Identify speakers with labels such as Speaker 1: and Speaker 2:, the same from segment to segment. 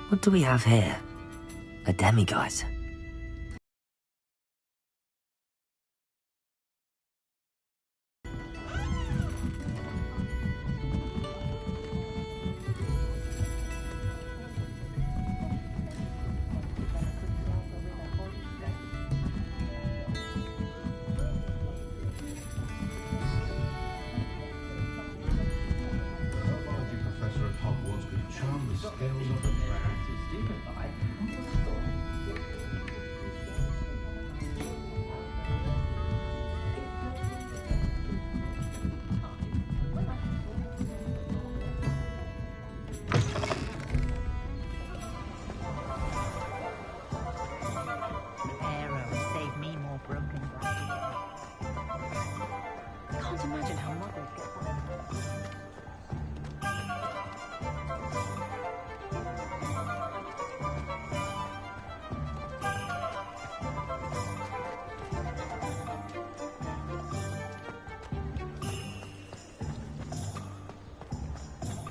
Speaker 1: What do we have here? A demiguise.
Speaker 2: Professor at Hogwarts could charm the scales of the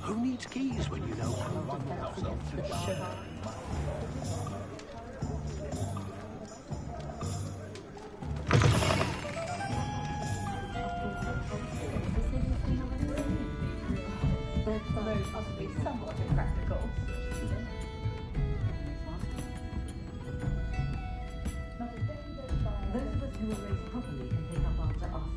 Speaker 3: Who needs keys when you know how to lock yourself to shit?
Speaker 4: Those must be somewhat impractical. Those of us who are raised properly can pick up after ourselves.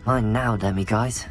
Speaker 1: Mine now, demiguise.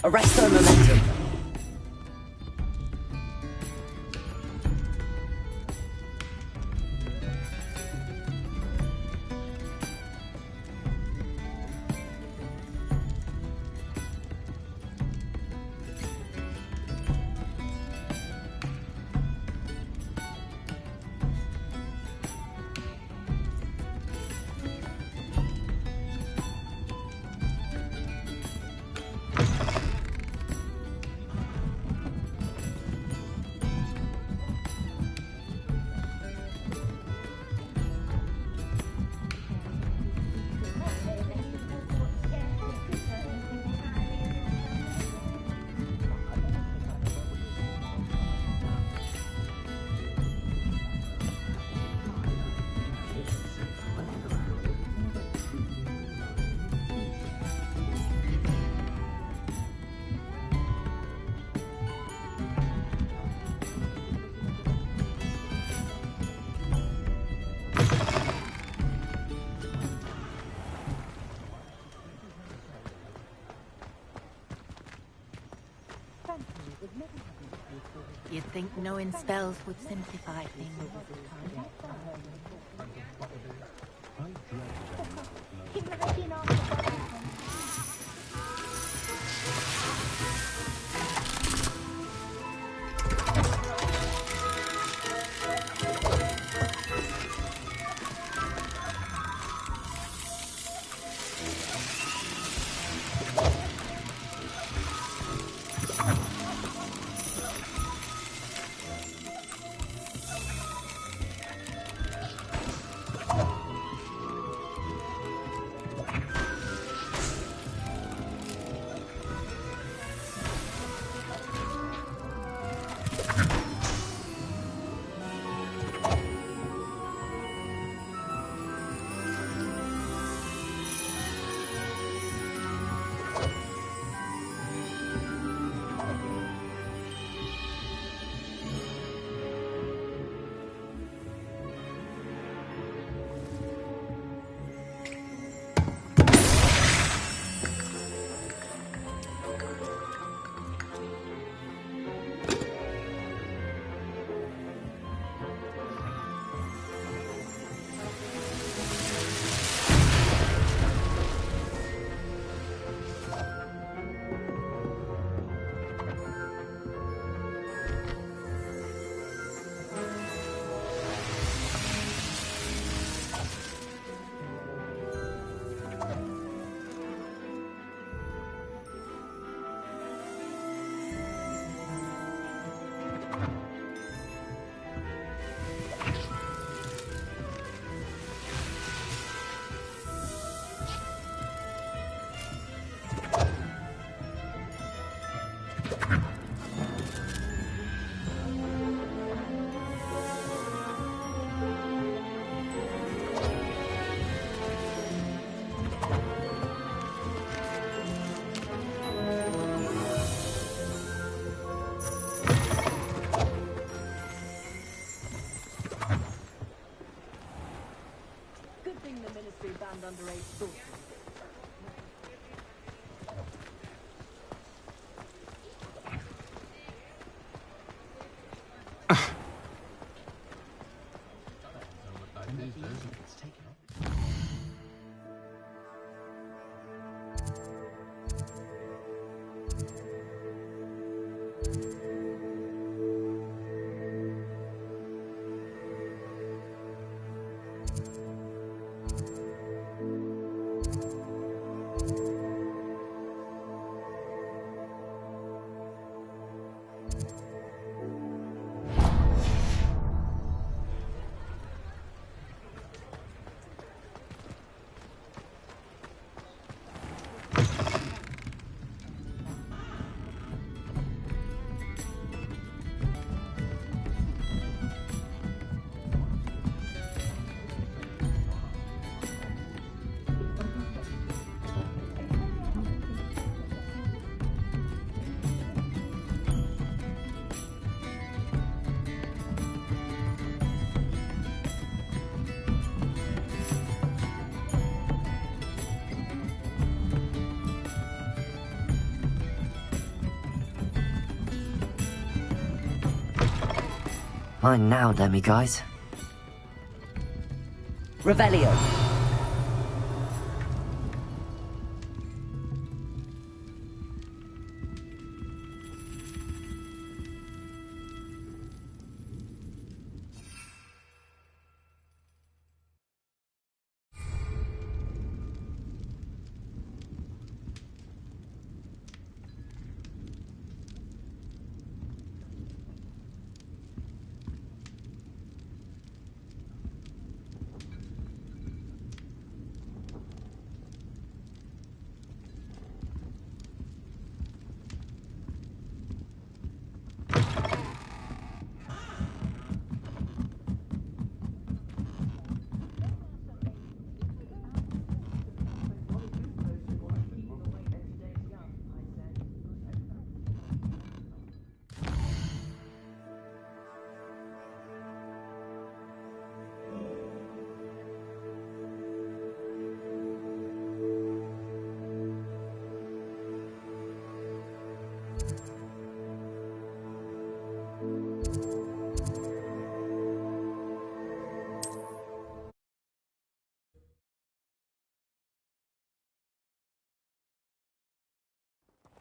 Speaker 1: Arrest our momentum.
Speaker 5: You'd think knowing spells would simplify things.
Speaker 4: Good thing the Ministry banned underage sports.
Speaker 1: Mine now, Demi guys.
Speaker 6: Revelio.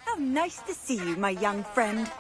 Speaker 7: How nice to see you, my young friend.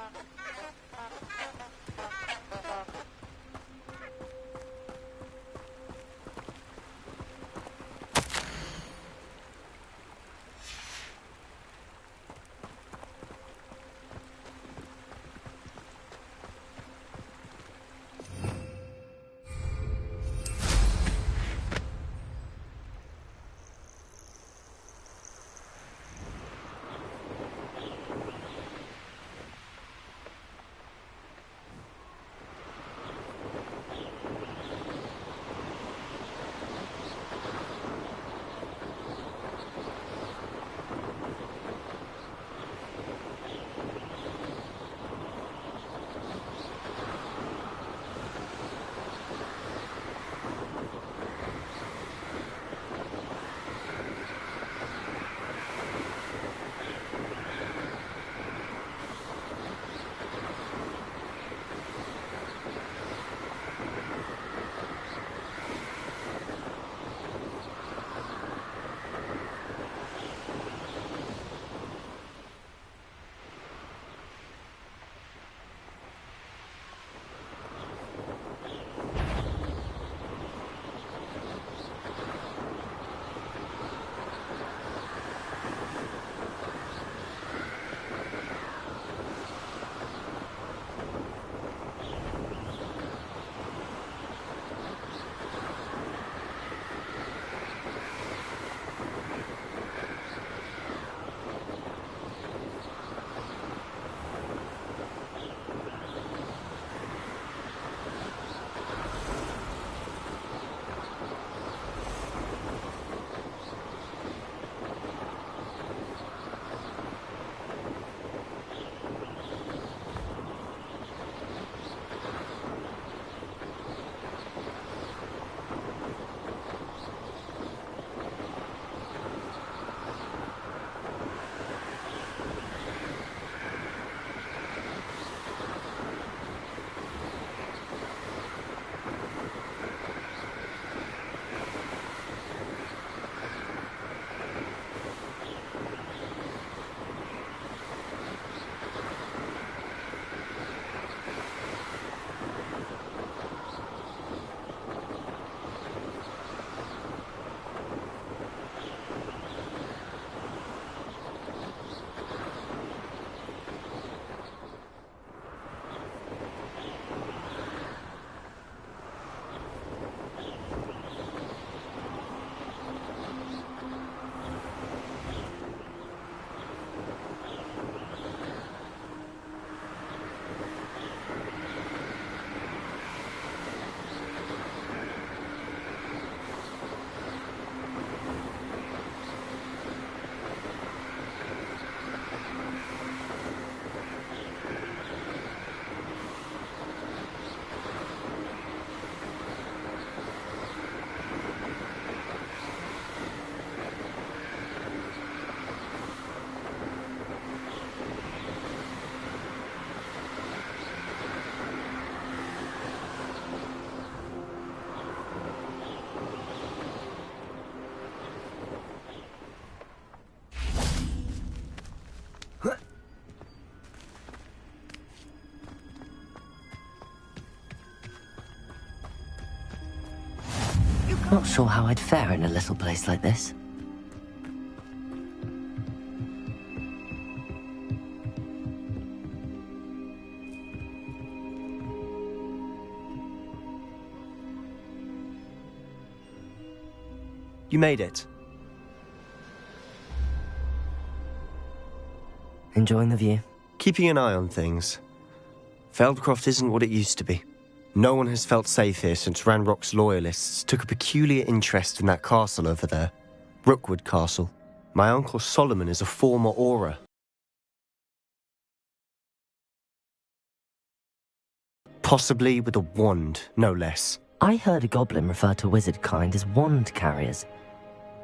Speaker 1: Not sure how I'd fare in a little place like this.
Speaker 6: You made it.
Speaker 1: Enjoying the view?
Speaker 6: Keeping an eye on things. Feldcroft isn't what it used to be. No one has felt safe here since Ranrock's loyalists took a peculiar interest in that castle over there. Rookwood Castle. My uncle Solomon is a former Auror. Possibly with a wand, no less.
Speaker 1: I heard a goblin refer to wizard kind as wand carriers.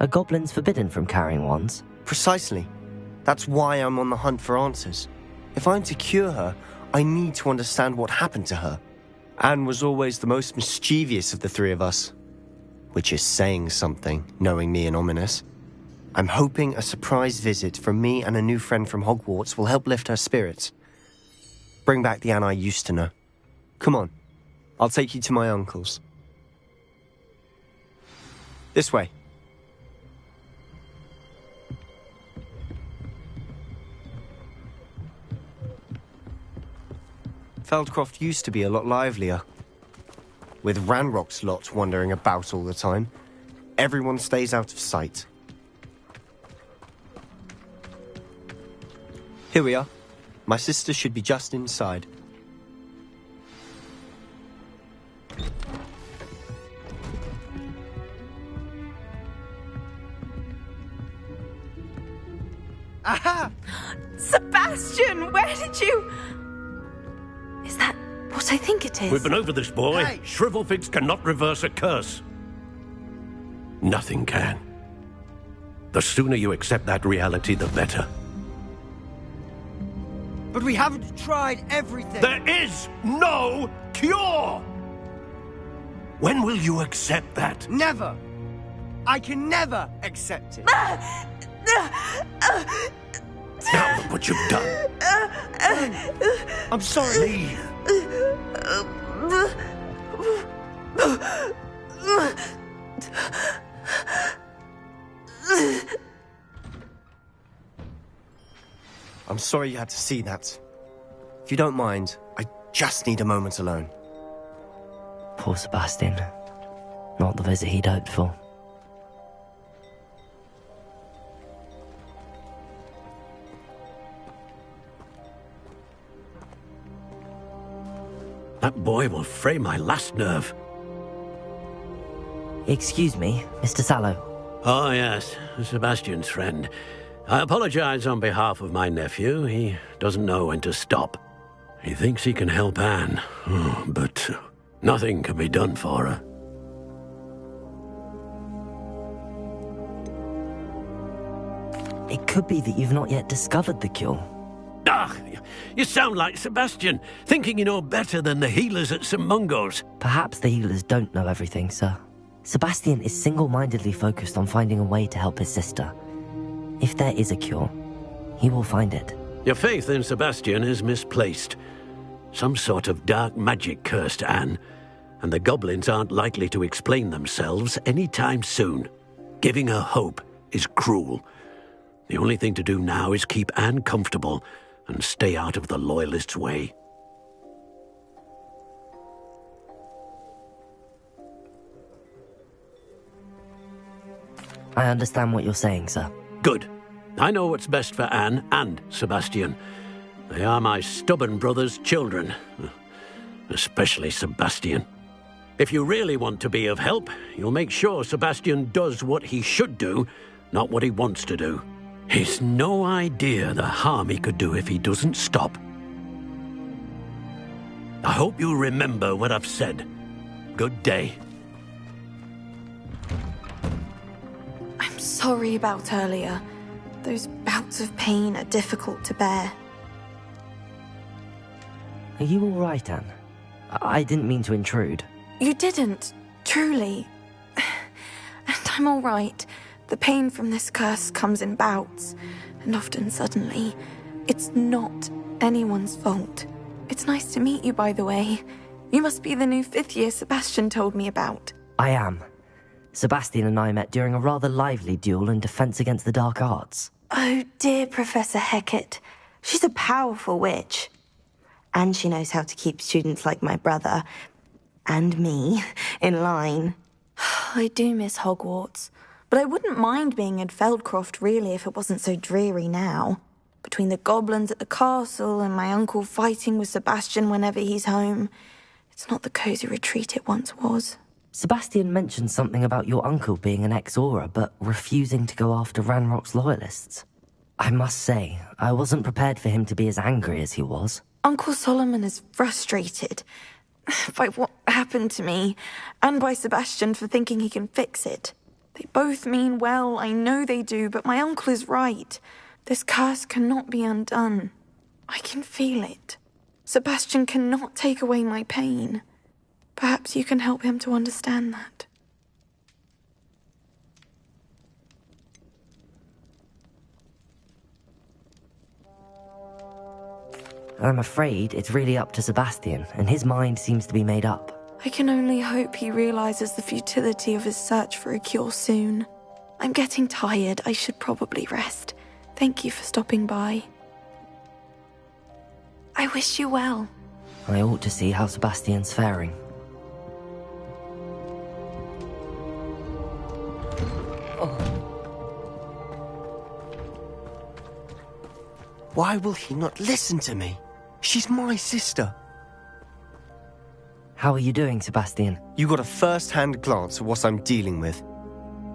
Speaker 1: Are goblins forbidden from carrying wands?
Speaker 6: Precisely. That's why I'm on the hunt for answers. If I'm to cure her, I need to understand what happened to her. Anne was always the most mischievous of the three of us. Which is saying something, knowing me and Ominous. I'm hoping a surprise visit from me and a new friend from Hogwarts will help lift her spirits. Bring back the Anne I used to know. Come on, I'll take you to my uncle's. This way. Feldcroft used to be a lot livelier. With Ranrock's lot wandering about all the time, everyone stays out of sight. Here we are. My sister should be just inside.
Speaker 7: Aha! Sebastian, where did you... Is that what I think it is?
Speaker 3: We've been over this, boy.
Speaker 2: Hey!
Speaker 3: Shrivelfix cannot reverse a curse. Nothing can. The sooner you accept that reality, the better.
Speaker 8: But we haven't tried everything.
Speaker 3: There is no cure! When will you accept that?
Speaker 8: Never. I can never accept it.
Speaker 3: Now look what you've done.
Speaker 8: I'm sorry.
Speaker 3: Leave.
Speaker 6: I'm sorry you had to see that. If you don't mind, I just need a moment alone.
Speaker 1: Poor Sebastian. Not the visit he'd hoped for.
Speaker 3: That boy will fray my last nerve.
Speaker 1: Excuse me, Mr. Sallow.
Speaker 3: Oh, yes, Sebastian's friend. I apologize on behalf of my nephew. He doesn't know when to stop. He thinks he can help Anne, but nothing can be done for her.
Speaker 1: It could be that you've not yet discovered the cure.
Speaker 3: Ah, you sound like Sebastian, thinking you know better than the healers at St. Mungo's.
Speaker 1: Perhaps the healers don't know everything, sir. Sebastian is single-mindedly focused on finding a way to help his sister. If there is a cure, he will find it.
Speaker 3: Your faith in Sebastian is misplaced. Some sort of dark magic cursed Anne, and the goblins aren't likely to explain themselves anytime soon. Giving her hope is cruel. The only thing to do now is keep Anne comfortable and stay out of the Loyalists' way.
Speaker 1: I understand what you're saying, sir.
Speaker 3: Good. I know what's best for Anne and Sebastian. They are my stubborn brother's children. Especially Sebastian. If you really want to be of help, you'll make sure Sebastian does what he should do, not what he wants to do. He's no idea the harm he could do if he doesn't stop. I hope you'll remember what I've said. Good day.
Speaker 9: I'm sorry about earlier. Those bouts of pain are difficult to bear.
Speaker 1: Are you all right, Anne? I didn't mean to intrude.
Speaker 9: You didn't, truly. And I'm all right. The pain from this curse comes in bouts, and often suddenly. It's not anyone's fault. It's nice to meet you, by the way. You must be the new 5th year Sebastian told me about.
Speaker 1: I am. Sebastian and I met during a rather lively duel in defense against the dark arts.
Speaker 9: Oh dear, Professor Hecat. She's a powerful witch. And she knows how to keep students like my brother, and me, in line. I do miss Hogwarts, but I wouldn't mind being in Feldcroft really if it wasn't so dreary now. Between the goblins at the castle and my uncle fighting with Sebastian whenever he's home, it's not the cosy retreat it once was.
Speaker 1: Sebastian mentioned something about your uncle being an ex-Auror, but refusing to go after Ranrock's loyalists. I must say, I wasn't prepared for him to be as angry as he was.
Speaker 9: Uncle Solomon is frustrated by what happened to me, and by Sebastian for thinking he can fix it. They both mean well, I know they do, but my uncle is right. This curse cannot be undone. I can feel it. Sebastian cannot take away my pain. Perhaps you can help him to understand that.
Speaker 1: I'm afraid it's really up to Sebastian, and his mind seems to be made up.
Speaker 9: I can only hope he realizes the futility of his search for a cure soon. I'm getting tired. I should probably rest. Thank you for stopping by. I wish you well.
Speaker 1: I ought to see how Sebastian's faring.
Speaker 6: Why will he not listen to me? She's my sister.
Speaker 1: How are you doing, Sebastian?
Speaker 6: You got a first-hand glance at what I'm dealing with.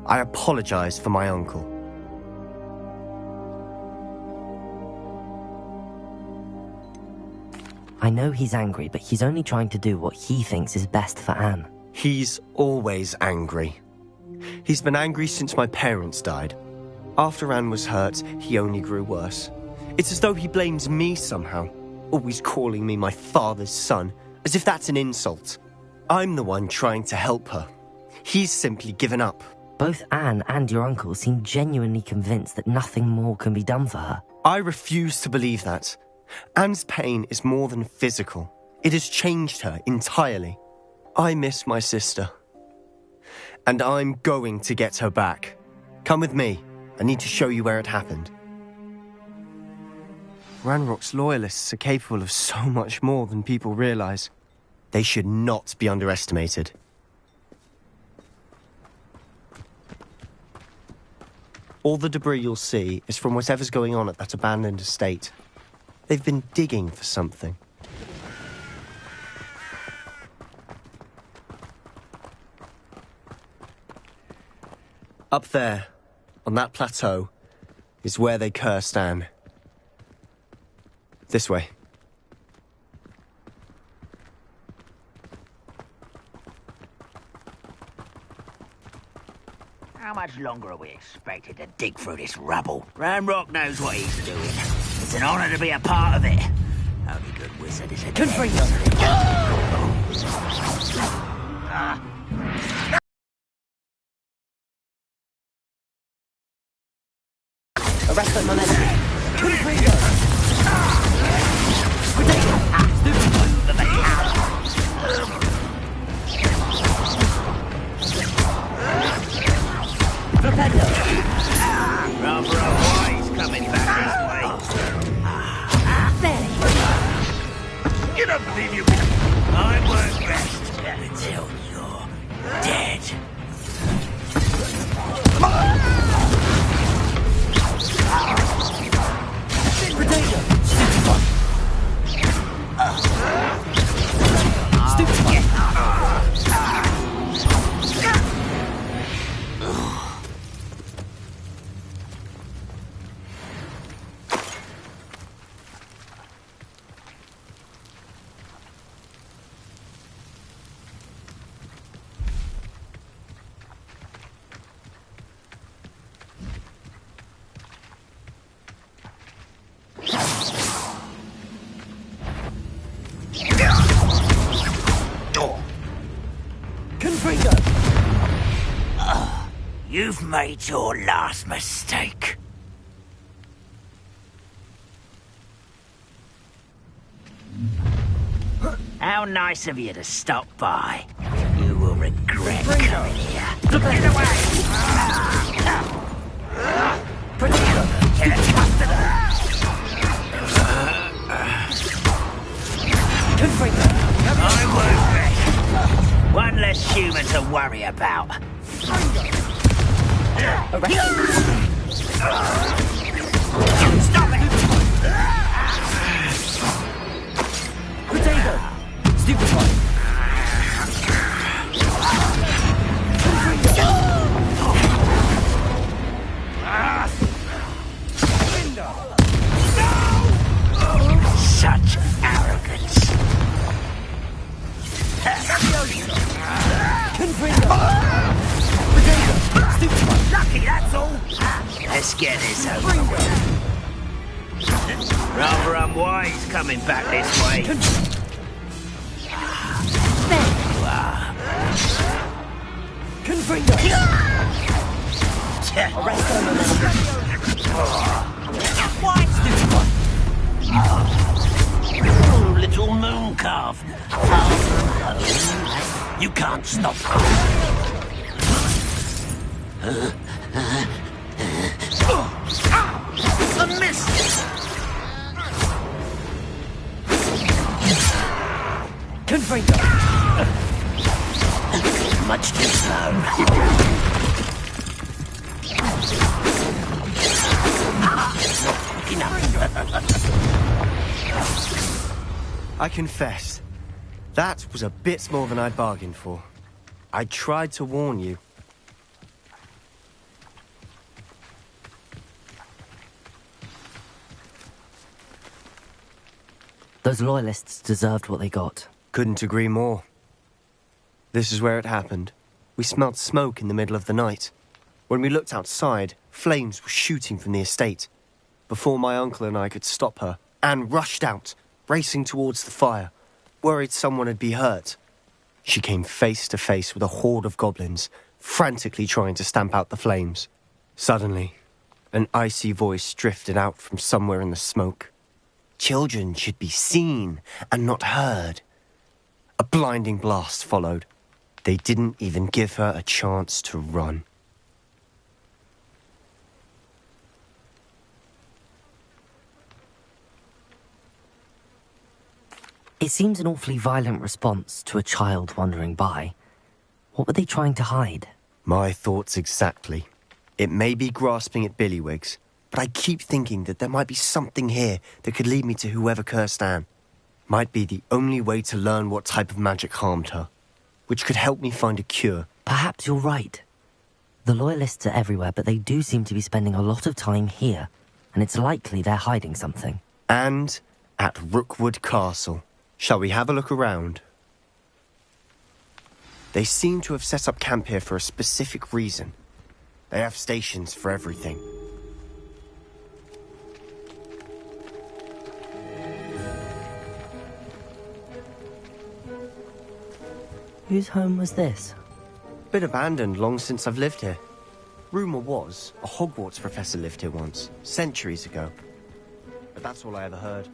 Speaker 6: I apologize for my uncle.
Speaker 1: I know he's angry, but he's only trying to do what he thinks is best for Anne.
Speaker 6: He's always angry. He's been angry since my parents died. After Anne was hurt, he only grew worse. It's as though he blames me somehow, always calling me my father's son, as if that's an insult. I'm the one trying to help her. He's simply given up.
Speaker 1: Both Anne and your uncle seem genuinely convinced that nothing more can be done for her.
Speaker 6: I refuse to believe that. Anne's pain is more than physical. It has changed her entirely. I miss my sister. And I'm going to get her back. Come with me. I need to show you where it happened. Ranrock's loyalists are capable of so much more than people realize. They should not be underestimated. All the debris you'll see is from whatever's going on at that abandoned estate. They've been digging for something. Up there, on that plateau, is where they cursed Anne. This way.
Speaker 10: How much longer are we expected to dig through this rubble? Ranrock knows what he's doing. It's an honor to be a part of it. Only good wizard is a
Speaker 1: Confringo! Arrest them, Melissa! Confringo!
Speaker 10: Rather a wise coming back this way. You don't believe you can... I work best until you're dead. You've made your last mistake. How nice of you to stop by. You will regret coming here. Get away! Get I won't bet. One less human to worry about. Stop it!
Speaker 8: Potato! Stupefy!
Speaker 10: Such arrogance. Lucky, that's all. Let's get this over with. Rather unwise coming back this way. There you are.
Speaker 8: Confringo!
Speaker 10: Oh, little moon calf. Far from home. You can't stop a miss!
Speaker 8: Confringo!
Speaker 10: Much too slow.
Speaker 6: I confess, that was a bit more than I'd bargained for. I tried to warn you.
Speaker 1: Those loyalists deserved what they got.
Speaker 6: Couldn't agree more. This is where it happened. We smelled smoke in the middle of the night. When we looked outside, flames were shooting from the estate. Before my uncle and I could stop her, Anne rushed out, racing towards the fire, worried someone had been hurt. She came face to face with a horde of goblins, frantically trying to stamp out the flames. Suddenly, an icy voice drifted out from somewhere in the smoke. Children should be seen and not heard. A blinding blast followed. They didn't even give her a chance to run.
Speaker 1: It seems an awfully violent response to a child wandering by. What were they trying to hide?
Speaker 6: My thoughts exactly. It may be grasping at Billywigs, but I keep thinking that there might be something here that could lead me to whoever cursed Anne. Might be the only way to learn what type of magic harmed her, which could help me find a cure.
Speaker 1: Perhaps you're right. The Loyalists are everywhere, but they do seem to be spending a lot of time here, and it's likely they're hiding something.
Speaker 6: And at Rookwood Castle. Shall we have a look around? They seem to have set up camp here for a specific reason. They have stations for everything.
Speaker 1: Whose home was this?
Speaker 6: Been abandoned long since I've lived here. Rumour was a Hogwarts professor lived here once, centuries ago. But that's all I ever heard.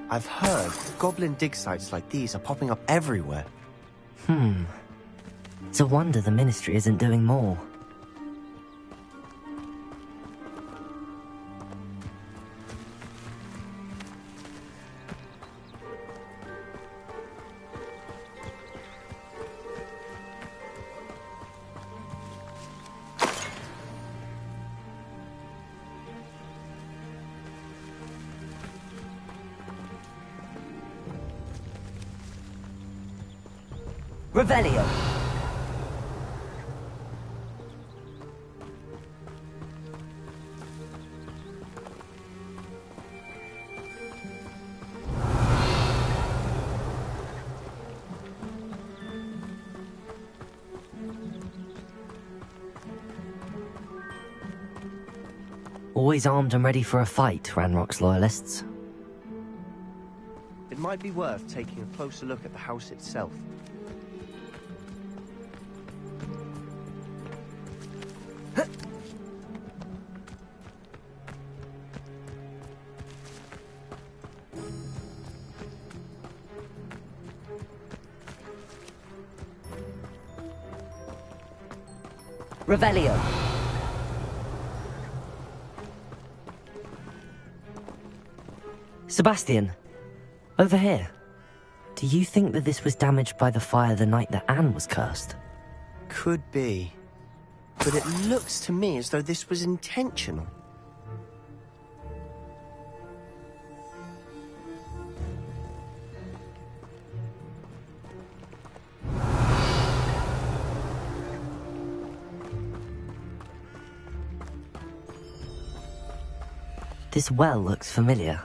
Speaker 6: I've heard goblin dig sites like these are popping up everywhere.
Speaker 1: It's a wonder the Ministry isn't doing more. Revelio. Always armed and ready for a fight, Ranrock's loyalists.
Speaker 6: It might be worth taking a closer look at the house itself.
Speaker 1: Revelio. Sebastian, over here. Do you think that this was damaged by the fire the night that Anne was cursed?
Speaker 6: Could be. But it looks to me as though this was intentional.
Speaker 1: This well looks familiar.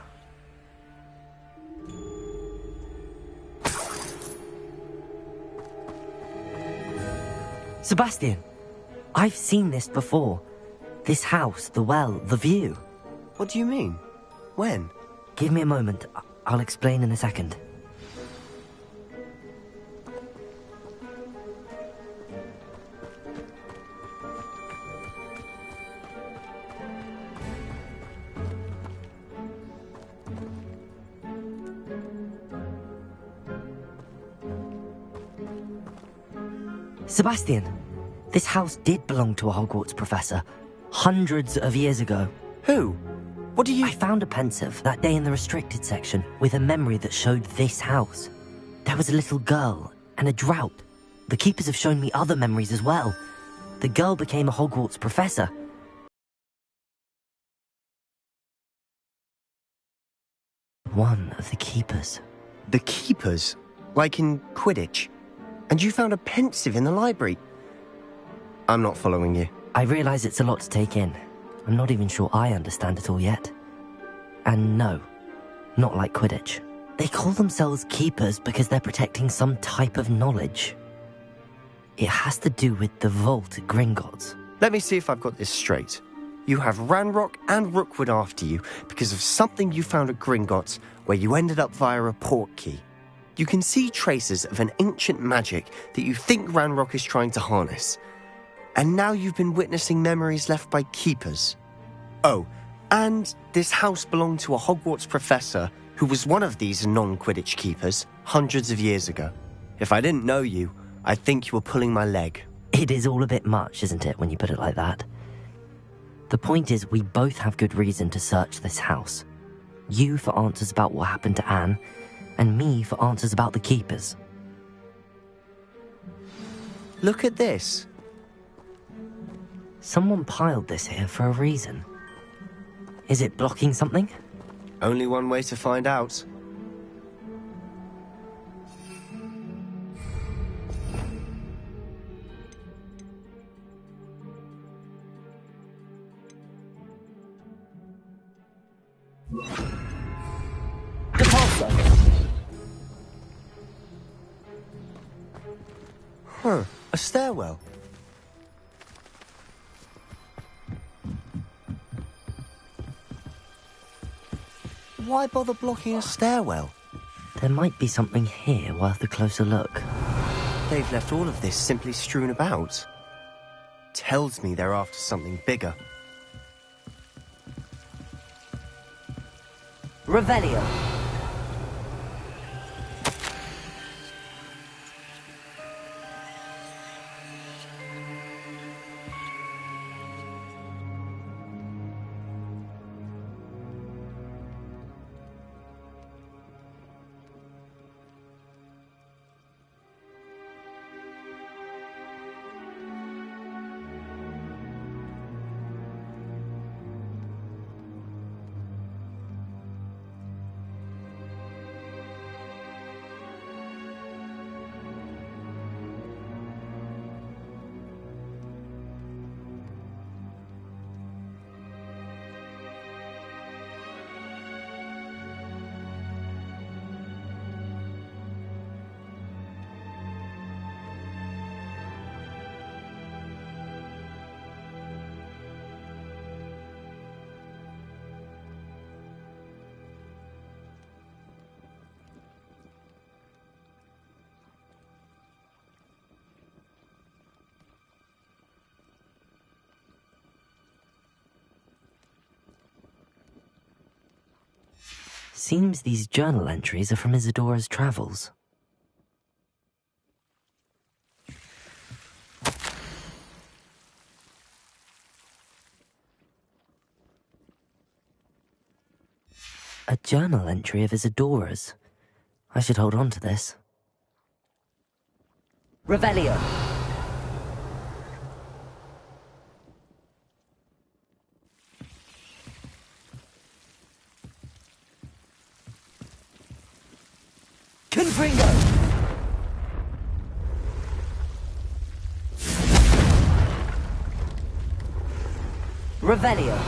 Speaker 1: Sebastian, I've seen this before. This house, the well, the view.
Speaker 6: What do you mean? When?
Speaker 1: Give me a moment. I'll explain in a second. Sebastian, this house did belong to a Hogwarts professor, hundreds of years ago.
Speaker 6: Who? What do you...
Speaker 1: I found a pensive that day in the restricted section with a memory that showed this house. There was a little girl and a drought. The keepers have shown me other memories as well. The girl became a Hogwarts professor. One of the keepers.
Speaker 6: The keepers? Like in Quidditch? And you found a pensive in the library? I'm not following you.
Speaker 1: I realize it's a lot to take in. I'm not even sure I understand it all yet. And no, not like Quidditch. They call themselves keepers because they're protecting some type of knowledge. It has to do with the vault at Gringotts.
Speaker 6: Let me see if I've got this straight. You have Ranrock and Rookwood after you because of something you found at Gringotts where you ended up via a portkey. You can see traces of an ancient magic that you think Ranrock is trying to harness. And now you've been witnessing memories left by keepers. Oh, and this house belonged to a Hogwarts professor who was one of these non-Quidditch keepers hundreds of years ago. If I didn't know you, I'd think you were pulling my leg.
Speaker 1: It is all a bit much, isn't it, when you put it like that? The point is, we both have good reason to search this house. You for answers about what happened to Anne, and me for answers about the keepers.
Speaker 6: Look at this.
Speaker 1: Someone piled this here for a reason. Is it blocking something?
Speaker 6: Only one way to find out. Huh, a stairwell. Why bother blocking a stairwell?
Speaker 1: There might be something here worth a closer look.
Speaker 6: They've left all of this simply strewn about. Tells me they're after something bigger.
Speaker 1: Revelio. Seems these journal entries are from Isadora's travels. A journal entry of Isadora's. I should hold on to this.
Speaker 8: Revelio. Confringo. Revelio.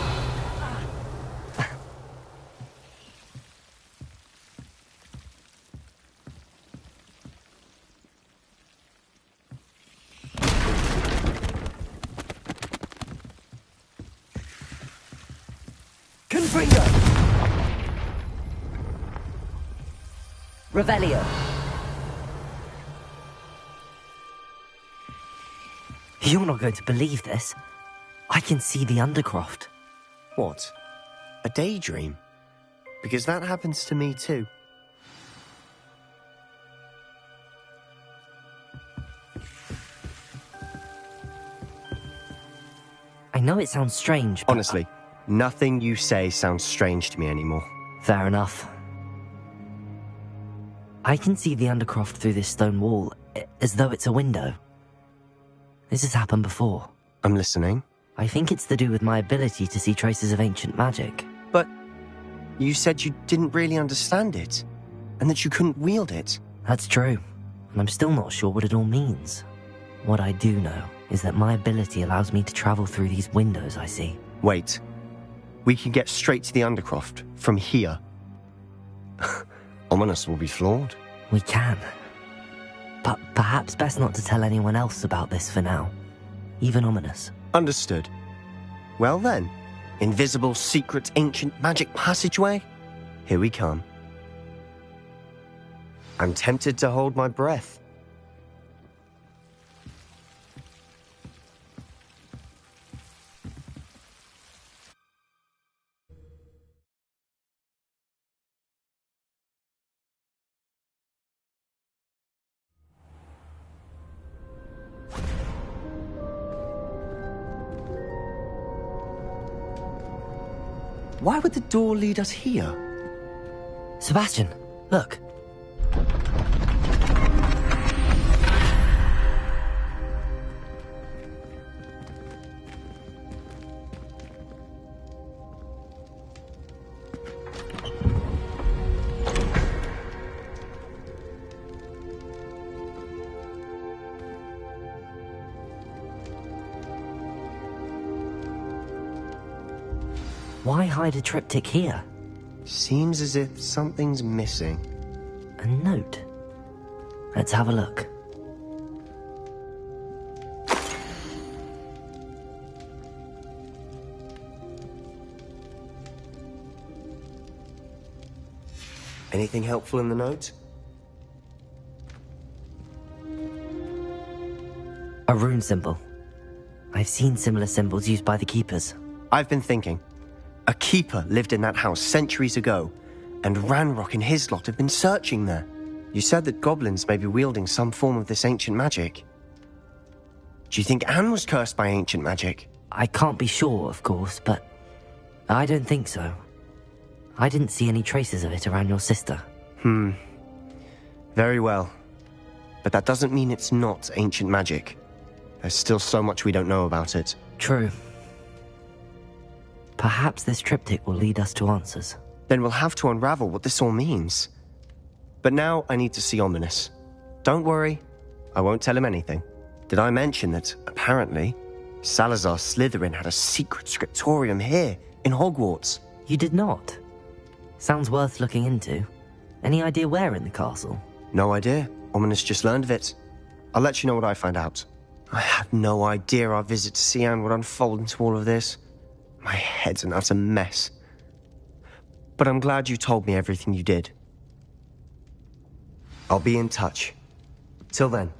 Speaker 8: Confringo. Revelio.
Speaker 1: You're not going to believe this. I can see the Undercroft.
Speaker 6: What? A daydream? Because that happens to me too.
Speaker 1: I know it sounds strange, but...
Speaker 6: Honestly, nothing you say sounds strange to me anymore.
Speaker 1: Fair enough. I can see the Undercroft through this stone wall, as though it's a window. This has happened before.
Speaker 6: I'm listening.
Speaker 1: I think it's to do with my ability to see traces of ancient magic.
Speaker 6: But you said you didn't really understand it, and that you couldn't wield it.
Speaker 1: That's true, and I'm still not sure what it all means. What I do know is that my ability allows me to travel through these windows I see.
Speaker 6: Wait. We can get straight to the Undercroft from here. Ominous will be floored.
Speaker 1: We can. But perhaps best not to tell anyone else about this for now. Even Ominous.
Speaker 6: Understood. Well then, invisible, secret, ancient magic passageway? Here we come. I'm tempted to hold my breath. Why would the door lead us here?
Speaker 1: Sebastian, look. Why hide a triptych here?
Speaker 6: Seems as if something's missing.
Speaker 1: A note. Let's have a look.
Speaker 6: Anything helpful in the note?
Speaker 1: A rune symbol. I've seen similar symbols used by the keepers.
Speaker 6: I've been thinking. A keeper lived in that house centuries ago, and Ranrock and his lot have been searching there. You said that goblins may be wielding some form of this ancient magic. Do you think Anne was cursed by ancient magic?
Speaker 1: I can't be sure, of course, but I don't think so. I didn't see any traces of it around your sister.
Speaker 6: Very well. But that doesn't mean it's not ancient magic. There's still so much we don't know about it.
Speaker 1: True. Perhaps this triptych will lead us to answers.
Speaker 6: Then we'll have to unravel what this all means. But now I need to see Ominous. Don't worry, I won't tell him anything. Did I mention that, apparently, Salazar Slytherin had a secret scriptorium here, in Hogwarts?
Speaker 1: You did not? Sounds worth looking into. Any idea where in the castle?
Speaker 6: No idea. Ominous just learned of it. I'll let you know what I find out. I had no idea our visit to Sian would unfold into all of this. My head's an utter mess. But I'm glad you told me everything you did. I'll be in touch. Till then.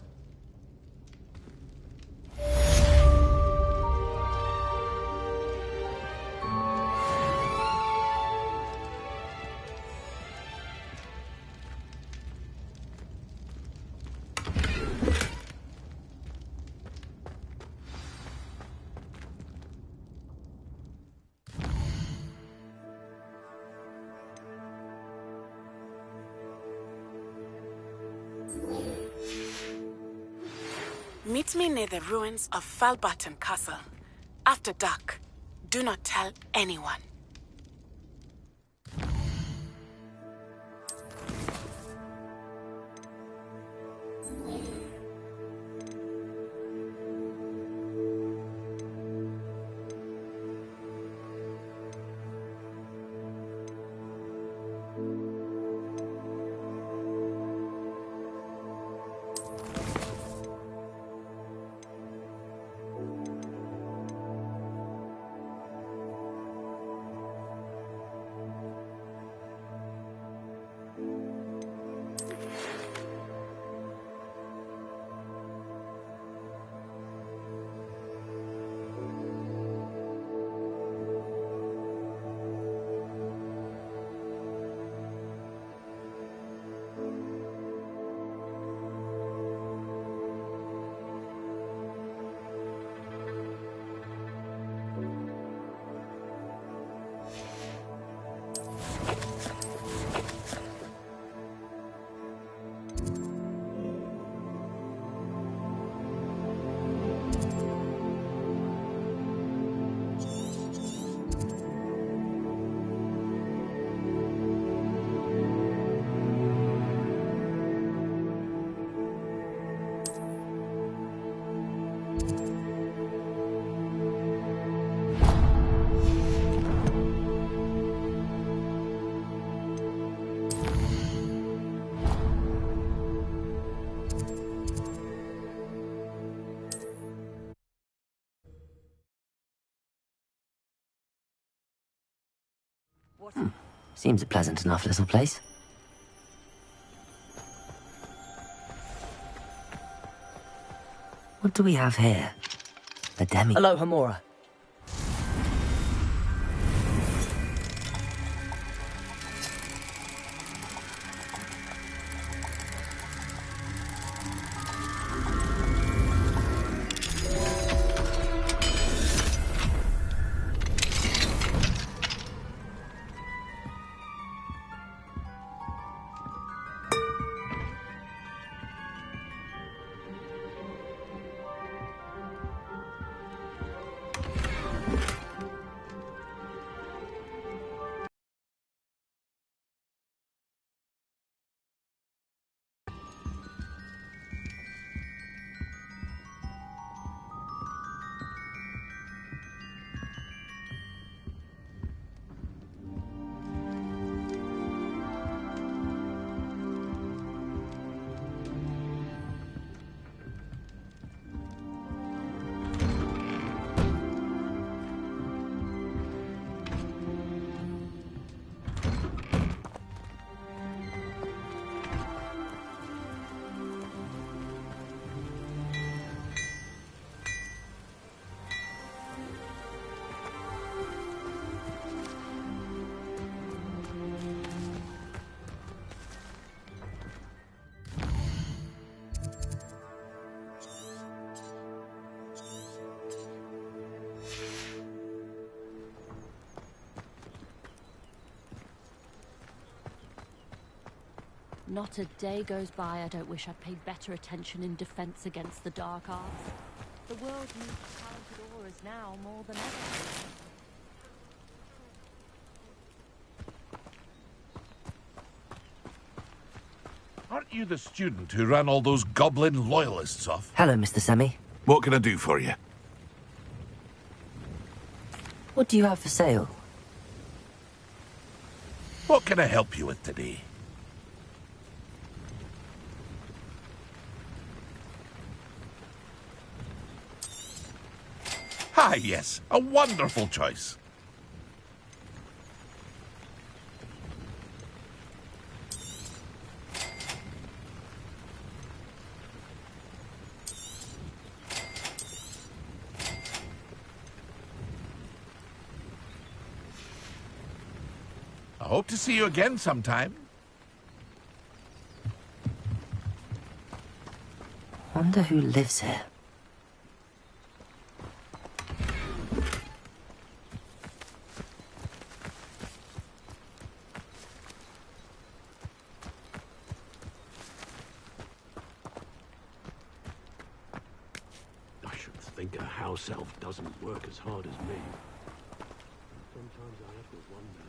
Speaker 11: Meet me near the ruins of Falbaton Castle. After dark. Do not tell anyone.
Speaker 1: Seems a pleasant enough little place. What do we have here? A demi.
Speaker 8: Hello, Hamura.
Speaker 4: Not a day goes by I don't wish I'd paid better attention in defense against the dark arts. The world needs talented aurors now more than ever.
Speaker 12: Aren't you the student who ran all those goblin loyalists off?
Speaker 1: Hello, Mr. Semi.
Speaker 12: What can I do for you?
Speaker 1: What do you have for sale?
Speaker 12: What can I help you with today? Ah, yes, a wonderful choice. I hope to see you again sometime.
Speaker 1: Wonder who lives here.
Speaker 3: think a house elf doesn't work as hard as me. Sometimes I have to wonder.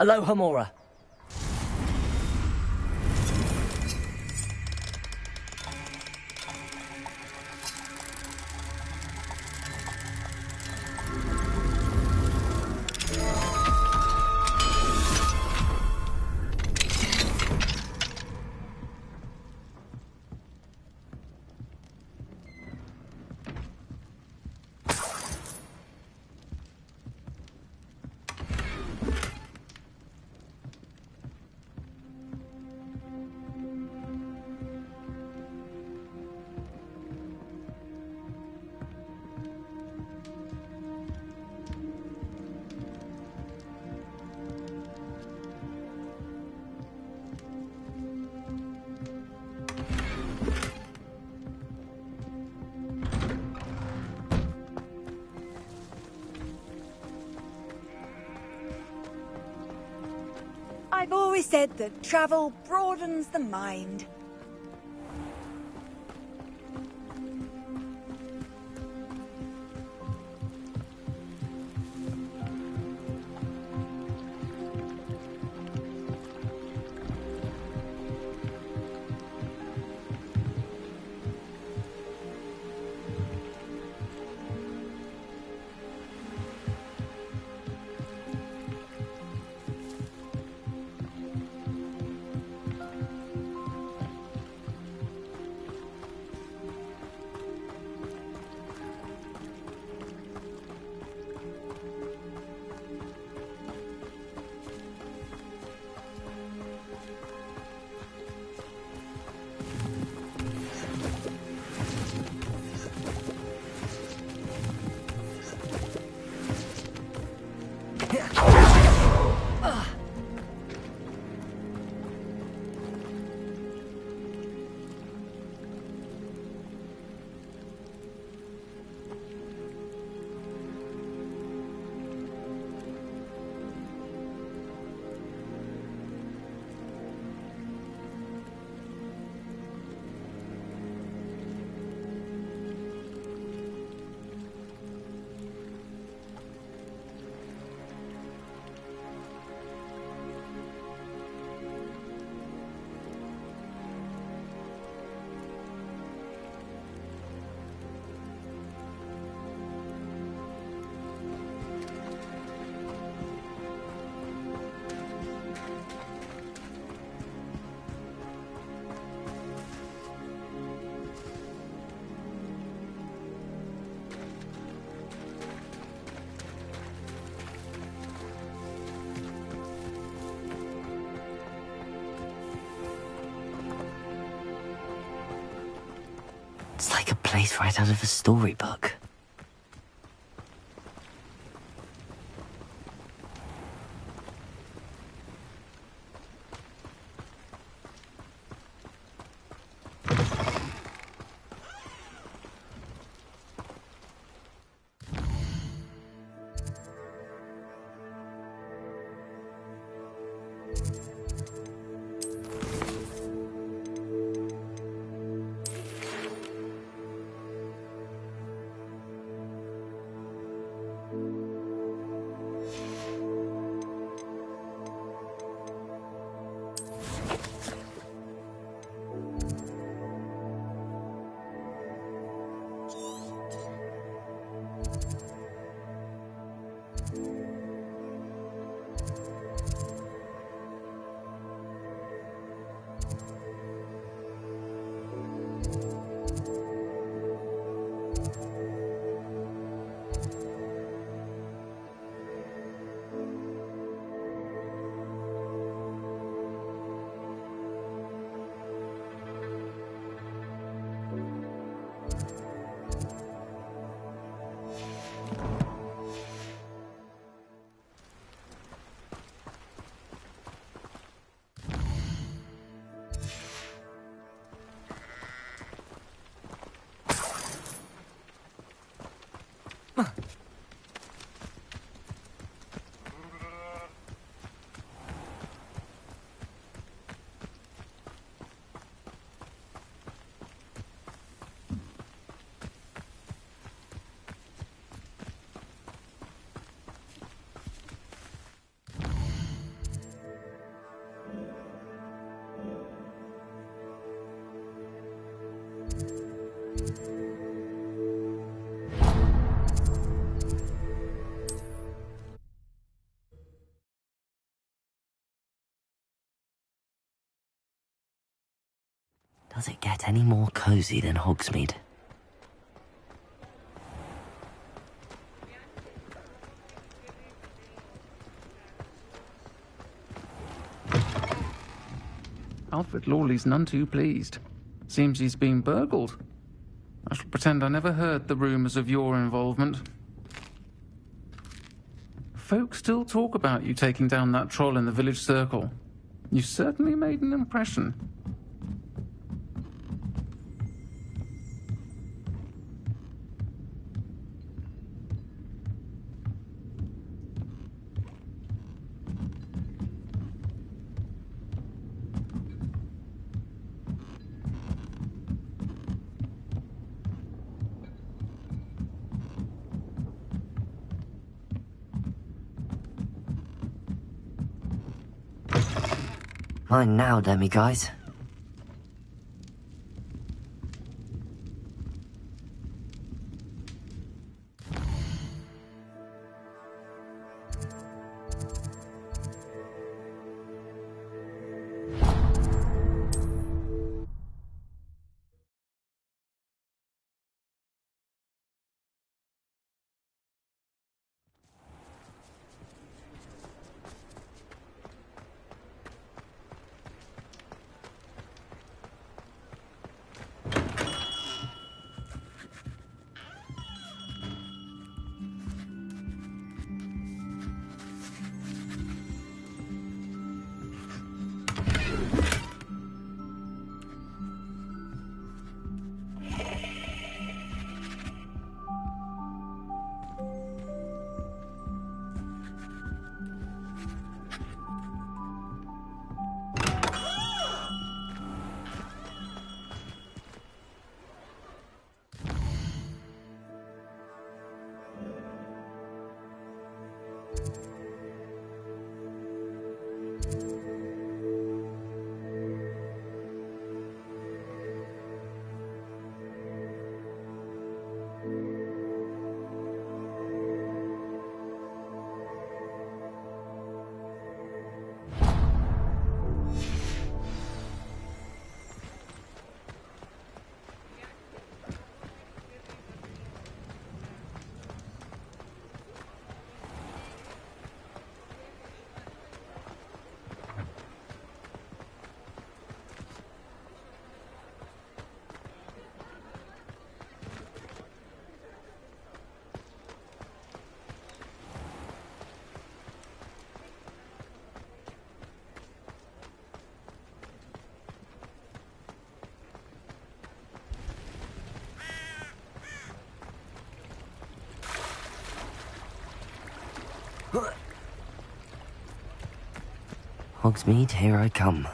Speaker 8: Aloha, Mora.
Speaker 13: I've always said that travel broadens the mind.
Speaker 1: It's like a place right out of a storybook. Does it get any more cozy than Hogsmeade?
Speaker 14: Alfred Lawley's none too pleased. Seems he's been burgled. I shall pretend I never heard the rumours of your involvement. Folk still talk about you taking down that troll in the village circle. You certainly made an impression.
Speaker 1: Mine now, demi guys. Hogsmeade, here I come.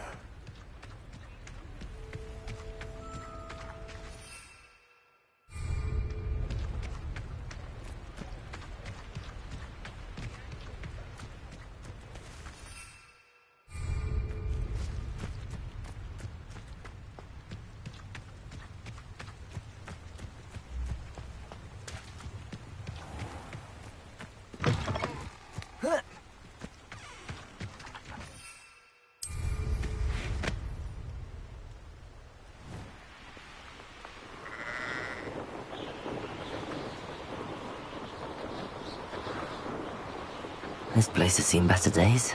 Speaker 1: This place has seen better days.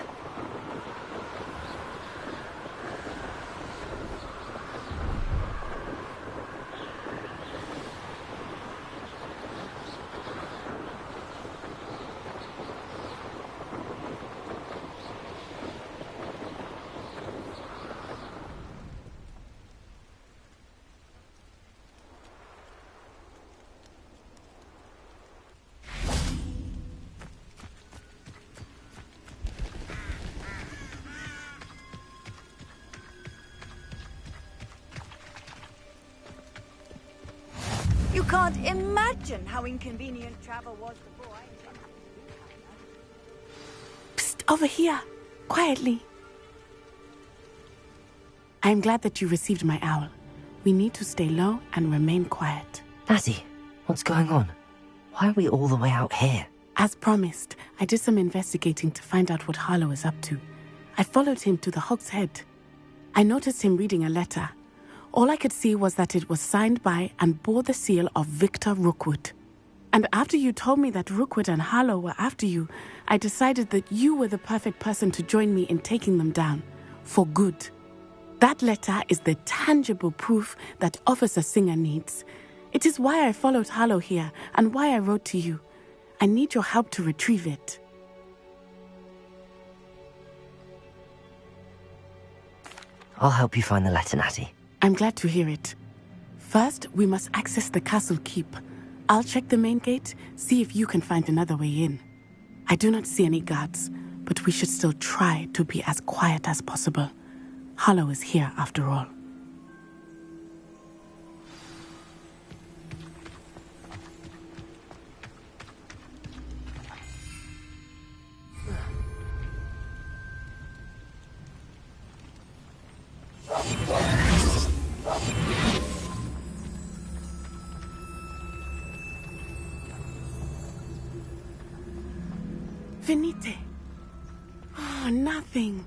Speaker 13: You can't imagine how inconvenient travel was before I...
Speaker 11: Psst, over here. Quietly. I am glad that you received my owl. We need to stay low and remain quiet.
Speaker 1: Natty, what's going on? Why are we all the way out here?
Speaker 11: As promised, I did some investigating to find out what Harlow is up to. I followed him to the Hog's Head. I noticed him reading a letter. All I could see was that it was signed by and bore the seal of Victor Rookwood. And after you told me that Rookwood and Harlow were after you, I decided that you were the perfect person to join me in taking them down. For good. That letter is the tangible proof that Officer Singer needs. It is why I followed Harlow here and why I wrote to you. I need your help to retrieve it.
Speaker 1: I'll help you find the letter, Natty.
Speaker 11: I'm glad to hear it. First, we must access the castle keep. I'll check the main gate, see if you can find another way in. I do not see any guards, but we should still try to be as quiet as possible. Harlow is here after all. Venite. Oh, nothing.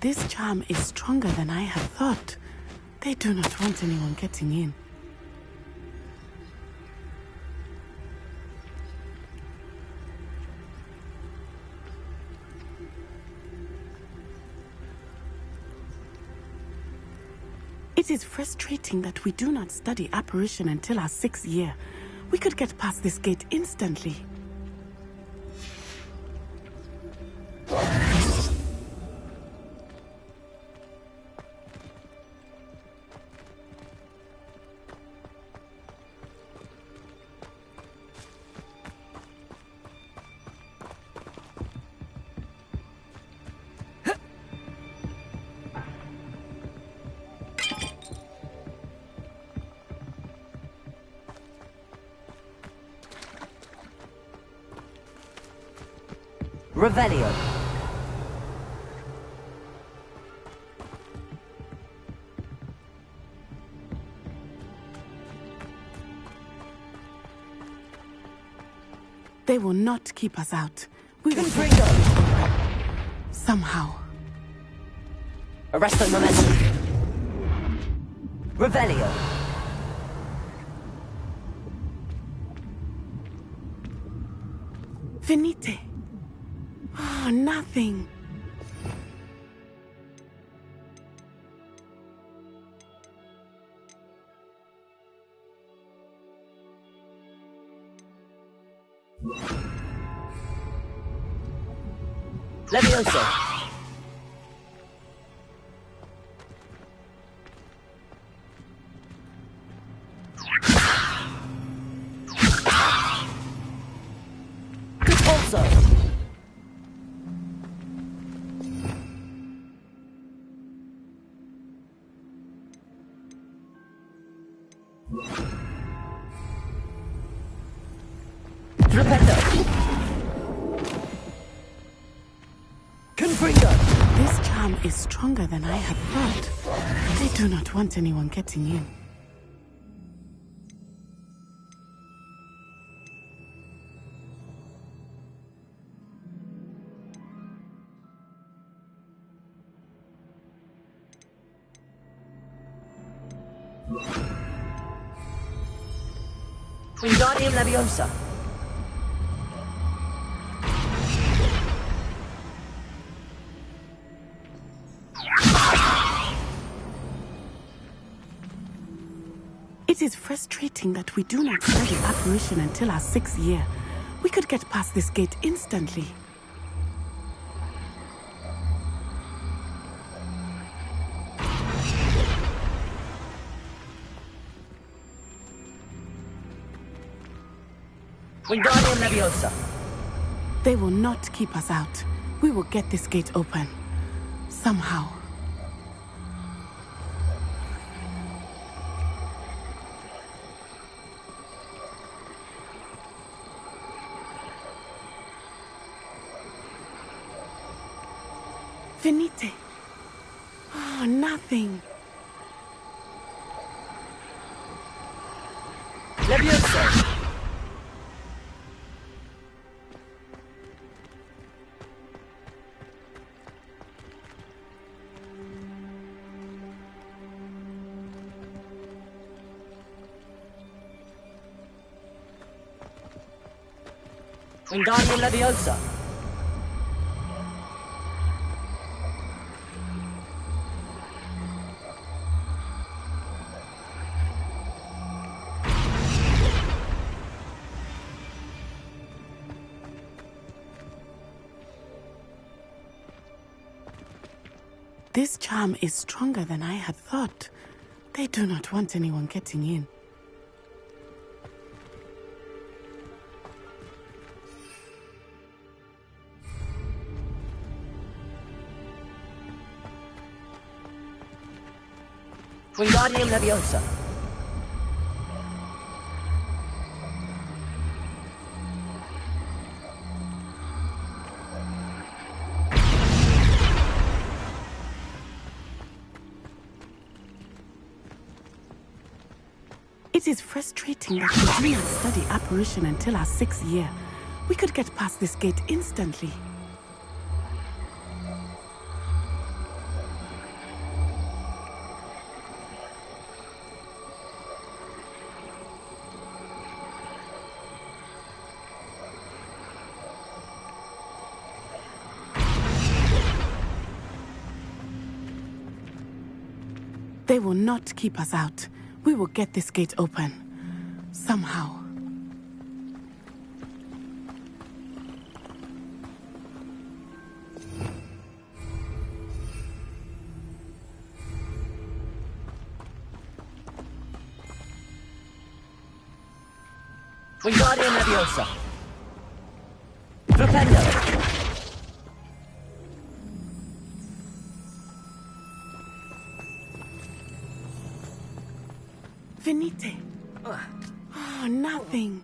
Speaker 11: This charm is stronger than I had thought. They do not want anyone getting in. It is frustrating that we do not study apparition until our 6th year. We could get past this gate instantly.
Speaker 8: Revelio.
Speaker 11: They will not keep us out. We will somehow.
Speaker 8: Arresto momentum. Revelio.
Speaker 11: Venite. Oh, nothing.
Speaker 8: Levioso. Also.
Speaker 11: This charm is stronger than I had thought. They do not want anyone getting in.
Speaker 8: Wingardium Leviosa.
Speaker 11: It is frustrating that we do not study apparition until our 6th year. We could get past this gate instantly.
Speaker 8: Wingardium Leviosa.
Speaker 11: They will not keep us out. We will get this gate open. Somehow. Venite. Oh, nothing.
Speaker 8: Leviosa. Wingardium Leviosa.
Speaker 11: This charm is stronger than I had thought. They do not want anyone getting in.
Speaker 8: Wingardium Leviosa.
Speaker 11: It is frustrating that we do not study apparition until our 6th year. We could get past this gate instantly. They will not keep us out. We will get this gate open. Somehow.
Speaker 8: Wingardium Leviosa. Flipendo.
Speaker 11: Venite. Oh, nothing.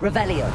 Speaker 8: Revelio.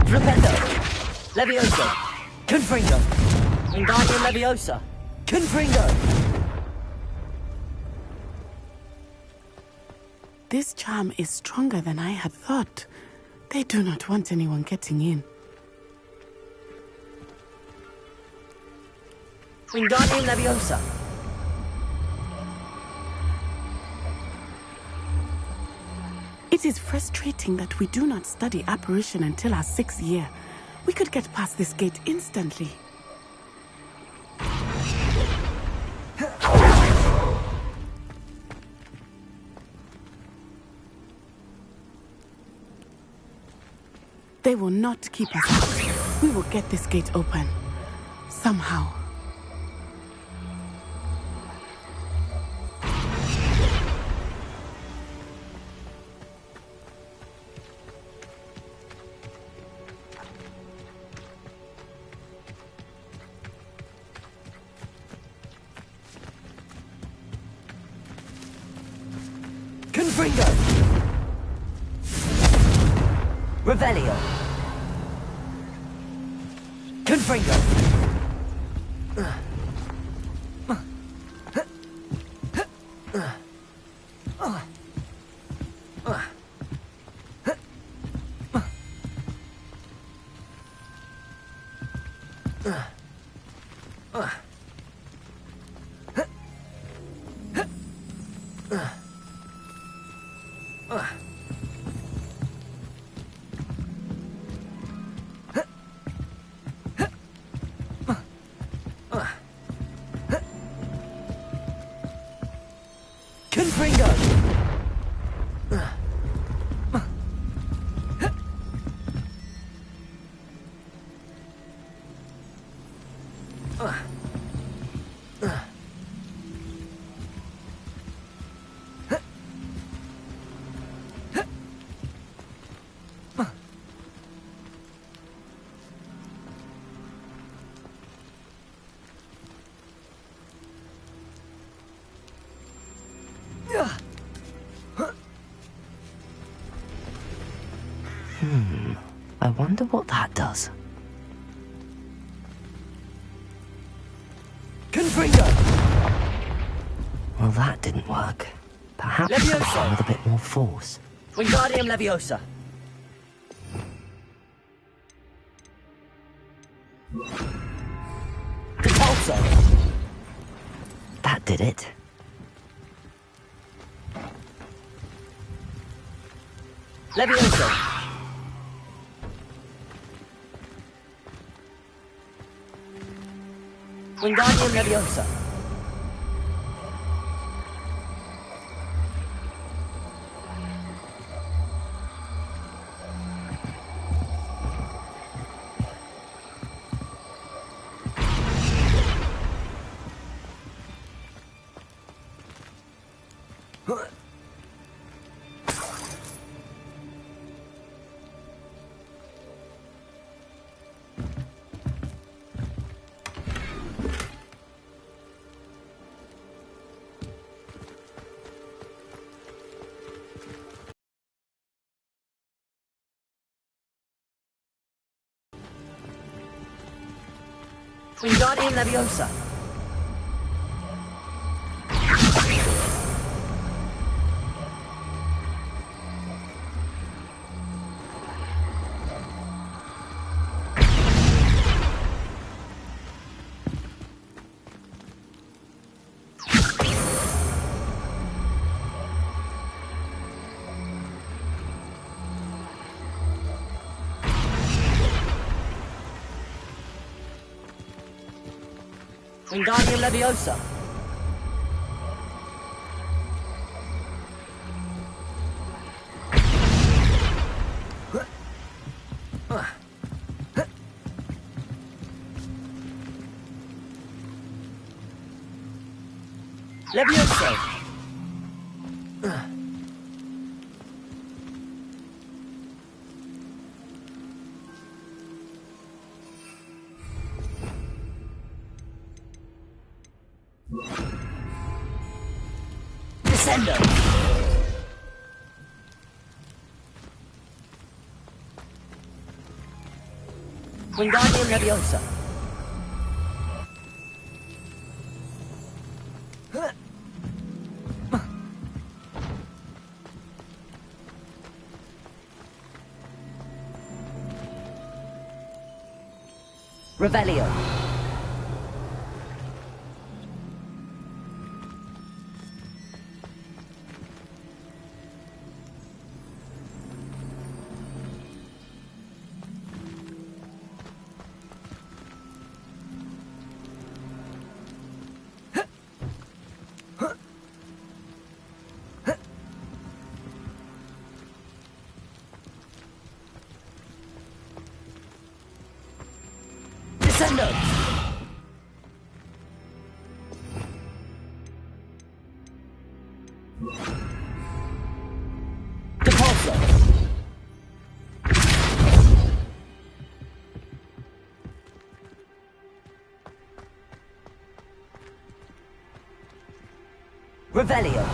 Speaker 8: Flipendo. Leviosa. Confringo. Wingardium Leviosa. Confringo.
Speaker 11: This charm is stronger than I had thought. They do not want anyone getting in.
Speaker 8: Wingardium Leviosa.
Speaker 11: It is frustrating that we do not study apparition until our 6th year. We could get past this gate instantly. They will not keep us out. We will get this gate open. Somehow.
Speaker 8: Confringo. Revelio. Confringo. Confringo.
Speaker 1: I wonder what that does.
Speaker 8: Confringo.
Speaker 1: Well, that didn't work. Perhaps
Speaker 8: Leviosa.
Speaker 1: something with a bit more force.
Speaker 8: Wingardium Leviosa.
Speaker 1: it.
Speaker 8: Levioso! Wingardium Leviosa! Wingardium Leviosa! Wingardium Leviosa! Leviosa! Descendo! Wingardium Leviosa! Revelio! Descendo! Depulso! Revelio!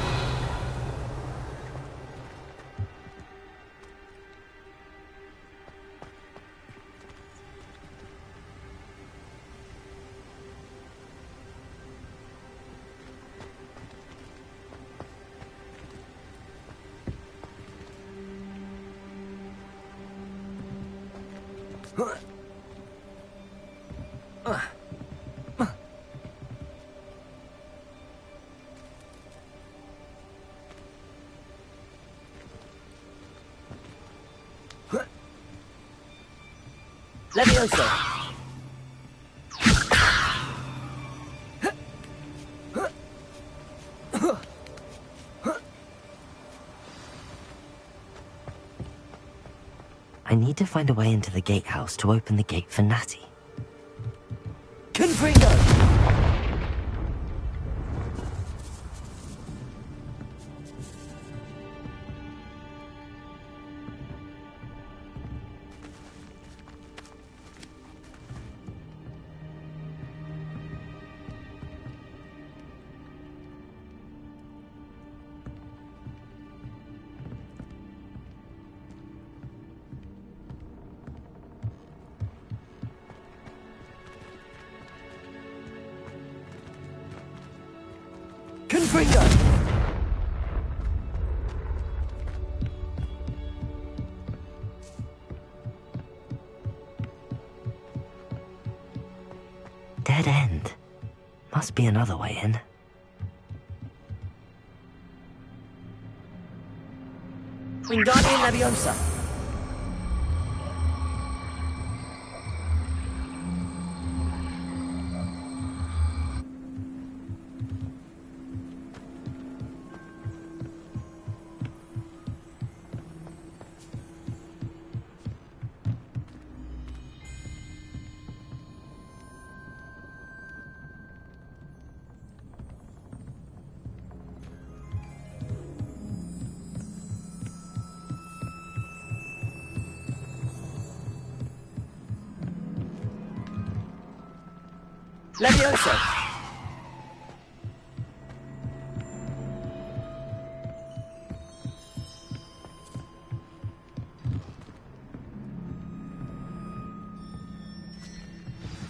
Speaker 8: Levioso!
Speaker 1: I need to find a way into the gatehouse to open the gate for Natty.
Speaker 8: Confringo! Confringo!
Speaker 1: Dead end. Must be another way in.
Speaker 8: Labiosa. Levioso!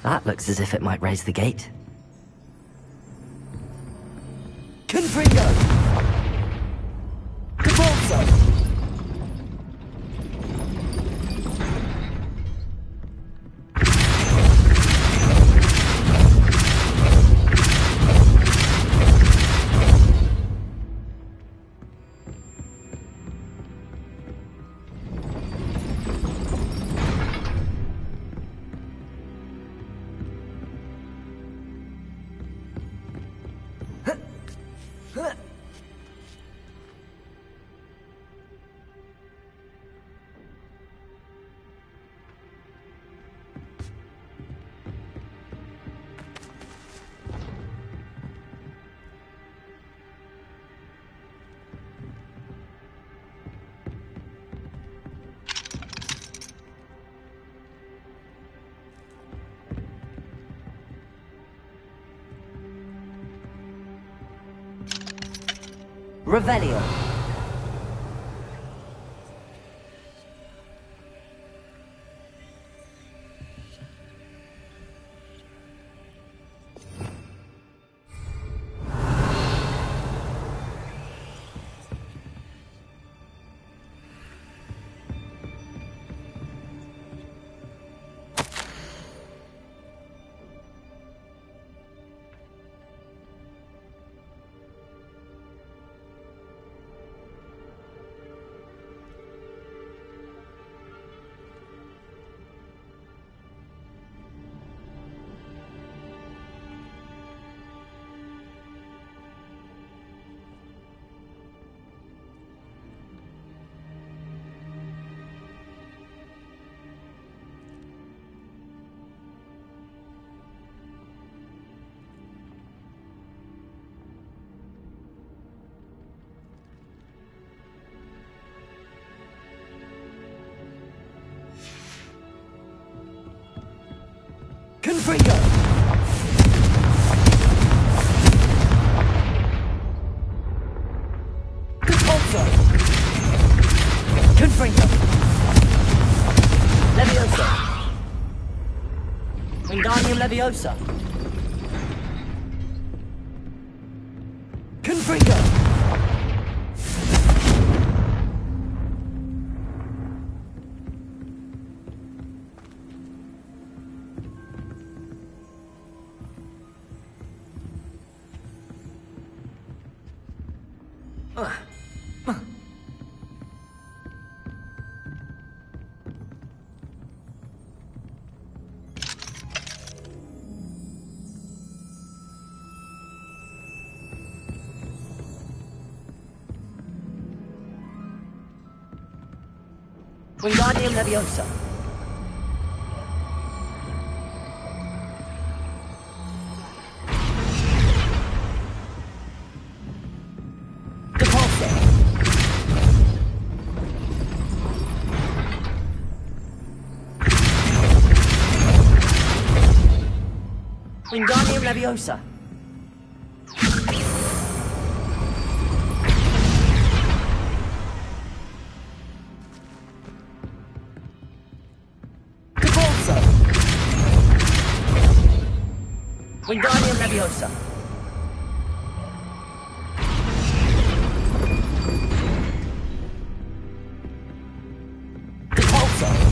Speaker 1: That looks as if it might raise the gate.
Speaker 8: Confringo! Cabalzo! Revelio. Confringo! Cabalzo! Confringo! Leviosa! Wingardium Leviosa! Confringo! Wingardium Leviosa. Depulso. Wingardium Leviosa. Wingardium Leviosa. Depulso.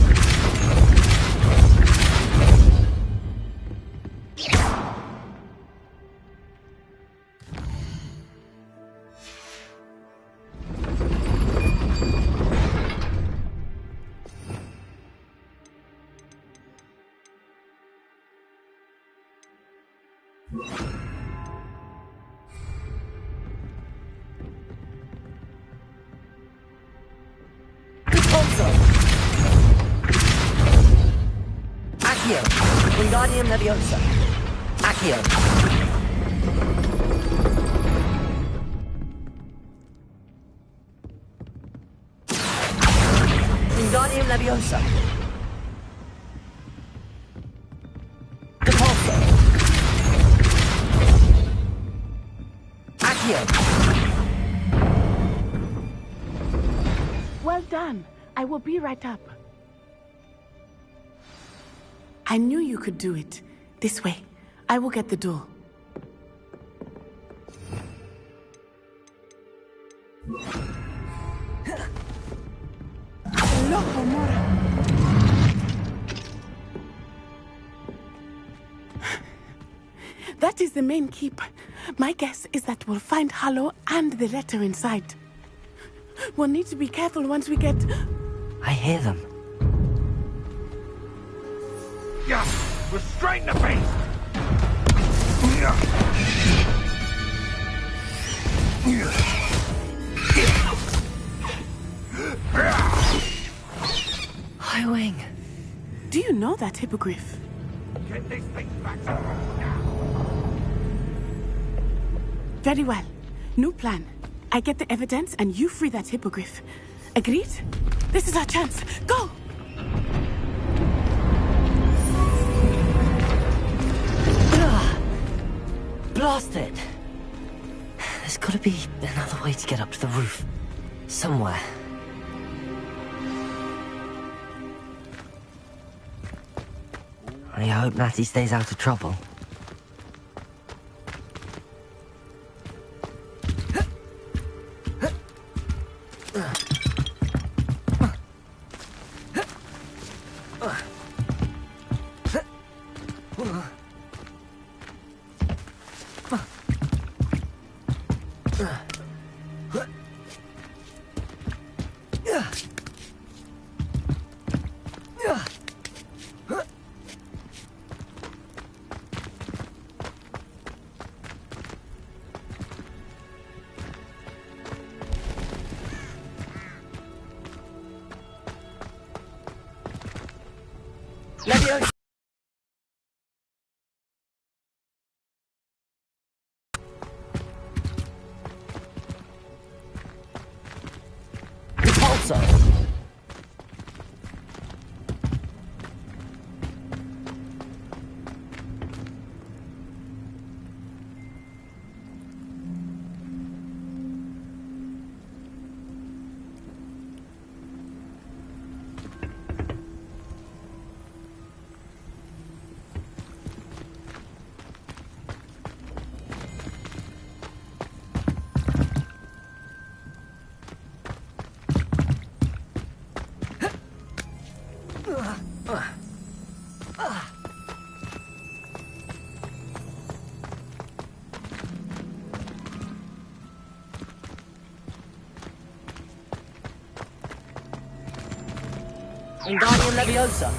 Speaker 8: Repulso! Accio! Wingardium Leviosa! Accio! Wingardium Leviosa! Repulso! Accio!
Speaker 11: Well done. I will be right up. I knew you could do it. This way. I will get the door. Loco, Mora. That is the main keep. My guess is that we'll find Harlow and the letter inside. We'll need to be careful once we get...
Speaker 1: I hear them.
Speaker 12: Yeah, restrain the beast!
Speaker 1: Highwing.
Speaker 11: Do you know that hippogriff?
Speaker 12: Get this thing back.
Speaker 11: Very well. New plan. I get the evidence and you free that hippogriff. Agreed? This is our chance. Go!
Speaker 1: Blast it! There's gotta be another way to get up to the roof. Somewhere. I hope Natty stays out of trouble.
Speaker 8: Leviosa! Repulso! Wingardium Leviosa!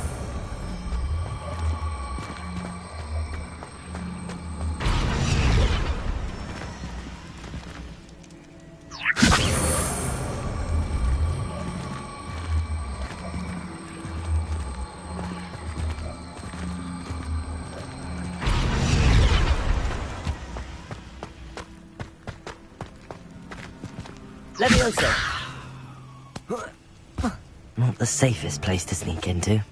Speaker 8: Leviosa!
Speaker 1: Not the safest place to sneak into.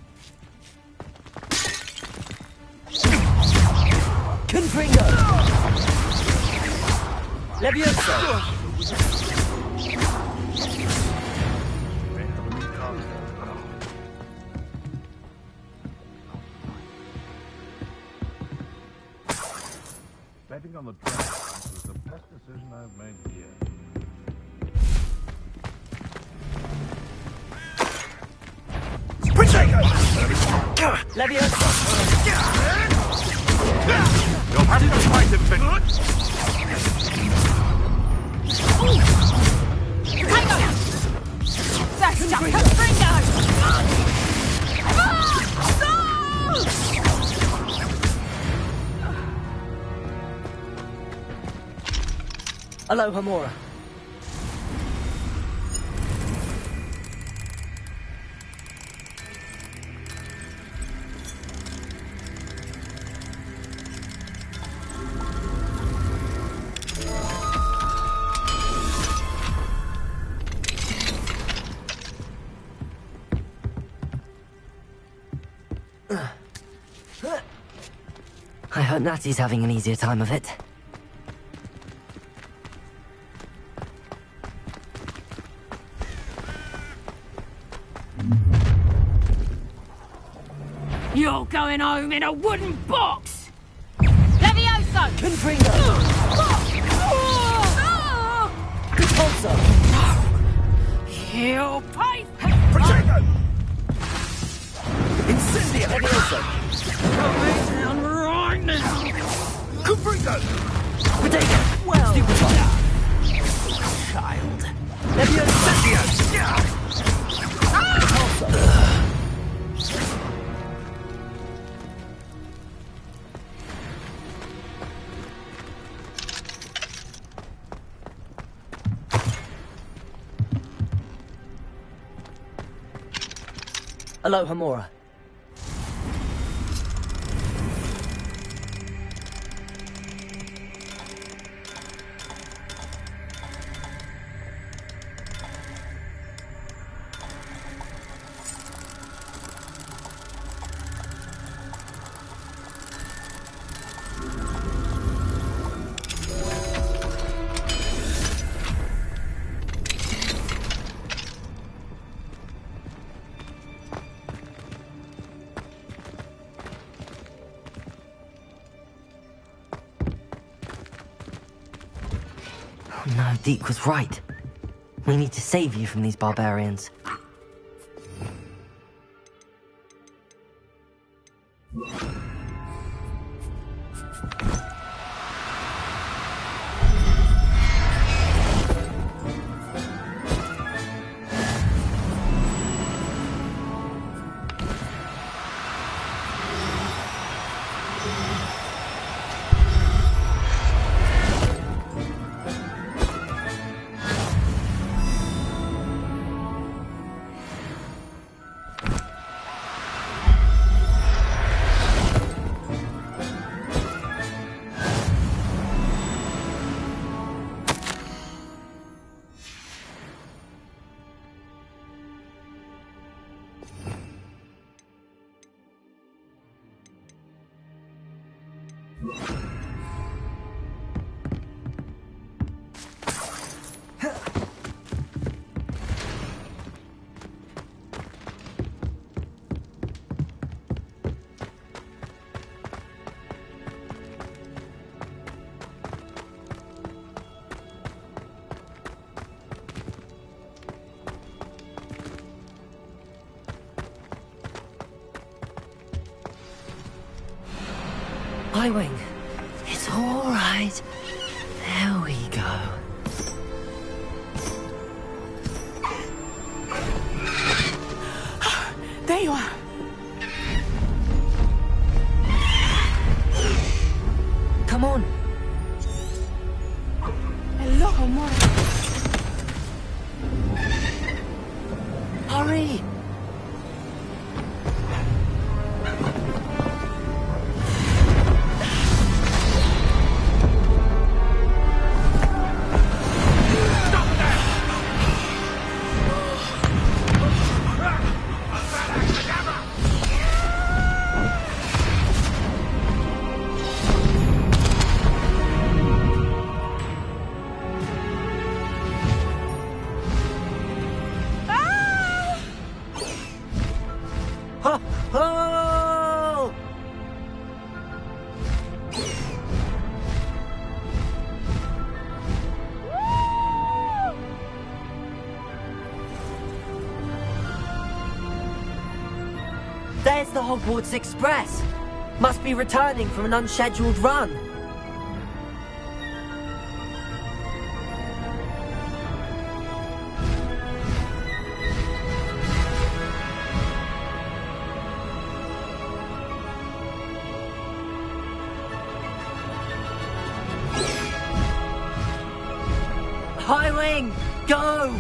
Speaker 8: Confringo! Leviosa!
Speaker 12: Betting on the track was the best decision I've made here.
Speaker 8: Leviosa!
Speaker 12: You'll have to fight him, Finn.
Speaker 7: First up, Confringo!
Speaker 8: Aloha Mora.
Speaker 1: I hope Natty's having an easier time of it.
Speaker 4: You're going home in a wooden box! Levioso!
Speaker 8: Confringo! Repulsor!
Speaker 4: He'll pay!
Speaker 12: Protego!
Speaker 8: Incendio! Levioso!
Speaker 4: Coming down right now!
Speaker 12: Confringo!
Speaker 8: Protego!
Speaker 10: Well
Speaker 8: Stupefy!
Speaker 10: child.
Speaker 8: Levioso! Repulsor! Aloha Mora.
Speaker 1: Oh no, Deke was right. We need to save you from these barbarians. Highwing, it's all right. There we go.
Speaker 11: There you are.
Speaker 1: Come on.
Speaker 11: Aloha Mora.
Speaker 1: Hurry. Oh! There's the Hogwarts Express. Must be returning from an unscheduled run.
Speaker 8: Highwing, go!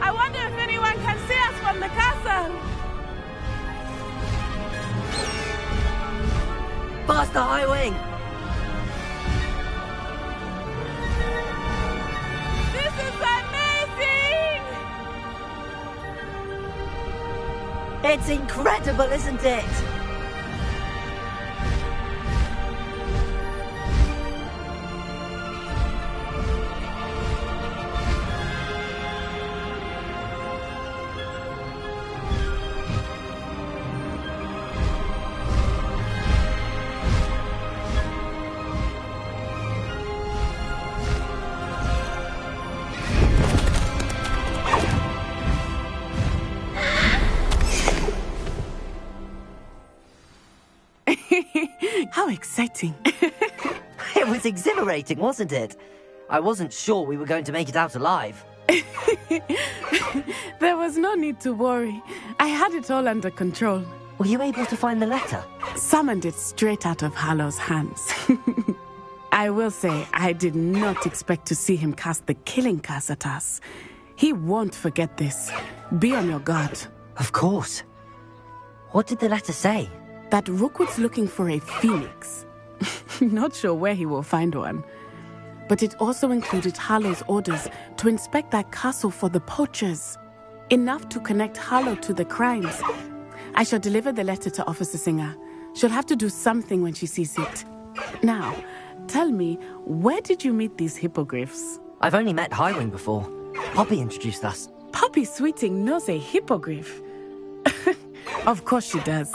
Speaker 11: I wonder if anyone can see us from the castle.
Speaker 8: Faster, Highwing!
Speaker 11: This is amazing!
Speaker 8: It's incredible, isn't it?
Speaker 11: How exciting.
Speaker 8: It was exhilarating, wasn't it? I wasn't sure we were going to make it out alive.
Speaker 11: There was no need to worry. I had it all under control.
Speaker 8: Were you able to find the letter?
Speaker 11: Summoned it straight out of Harlow's hands. I will say, I did not expect to see him cast the killing curse at us. He won't forget this. Be on your guard.
Speaker 8: Of course. What did the letter say?
Speaker 11: That Rookwood's looking for a phoenix. Not sure where he will find one. But it also included Harlow's orders to inspect that castle for the poachers. Enough to connect Harlow to the crimes. I shall deliver the letter to Officer Singer. She'll have to do something when she sees it. Now, tell me, where did you meet these hippogriffs?
Speaker 8: I've only met Highwing before. Poppy introduced us.
Speaker 11: Poppy Sweeting knows a hippogriff. Of course she does.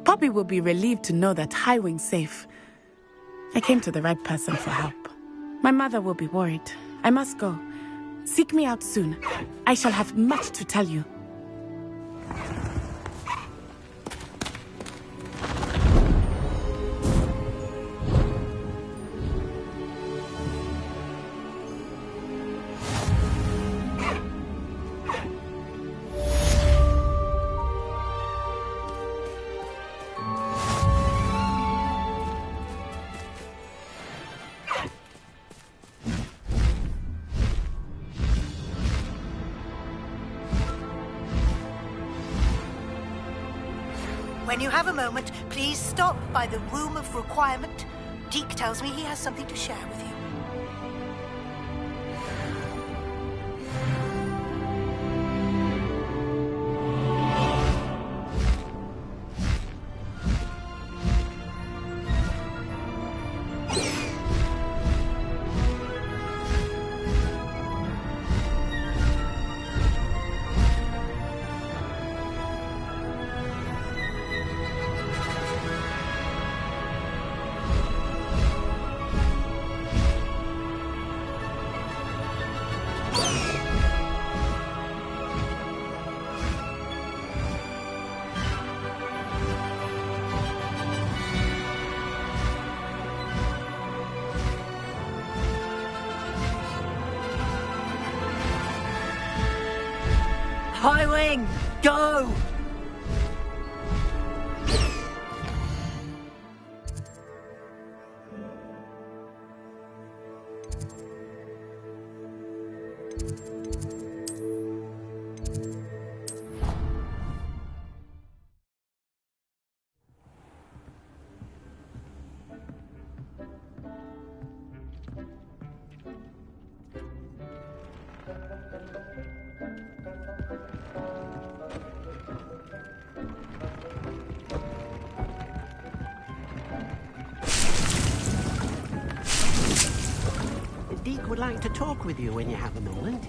Speaker 11: Poppy will be relieved to know that Highwing's safe. I came to the right person for help. My mother will be worried. I must go. Seek me out soon. I shall have much to tell you.
Speaker 15: When you have a moment, please stop by the Room of Requirement. Deke tells me he has something to share with you.
Speaker 8: Highwing, go!
Speaker 10: Deke would like to talk with you when you have a moment.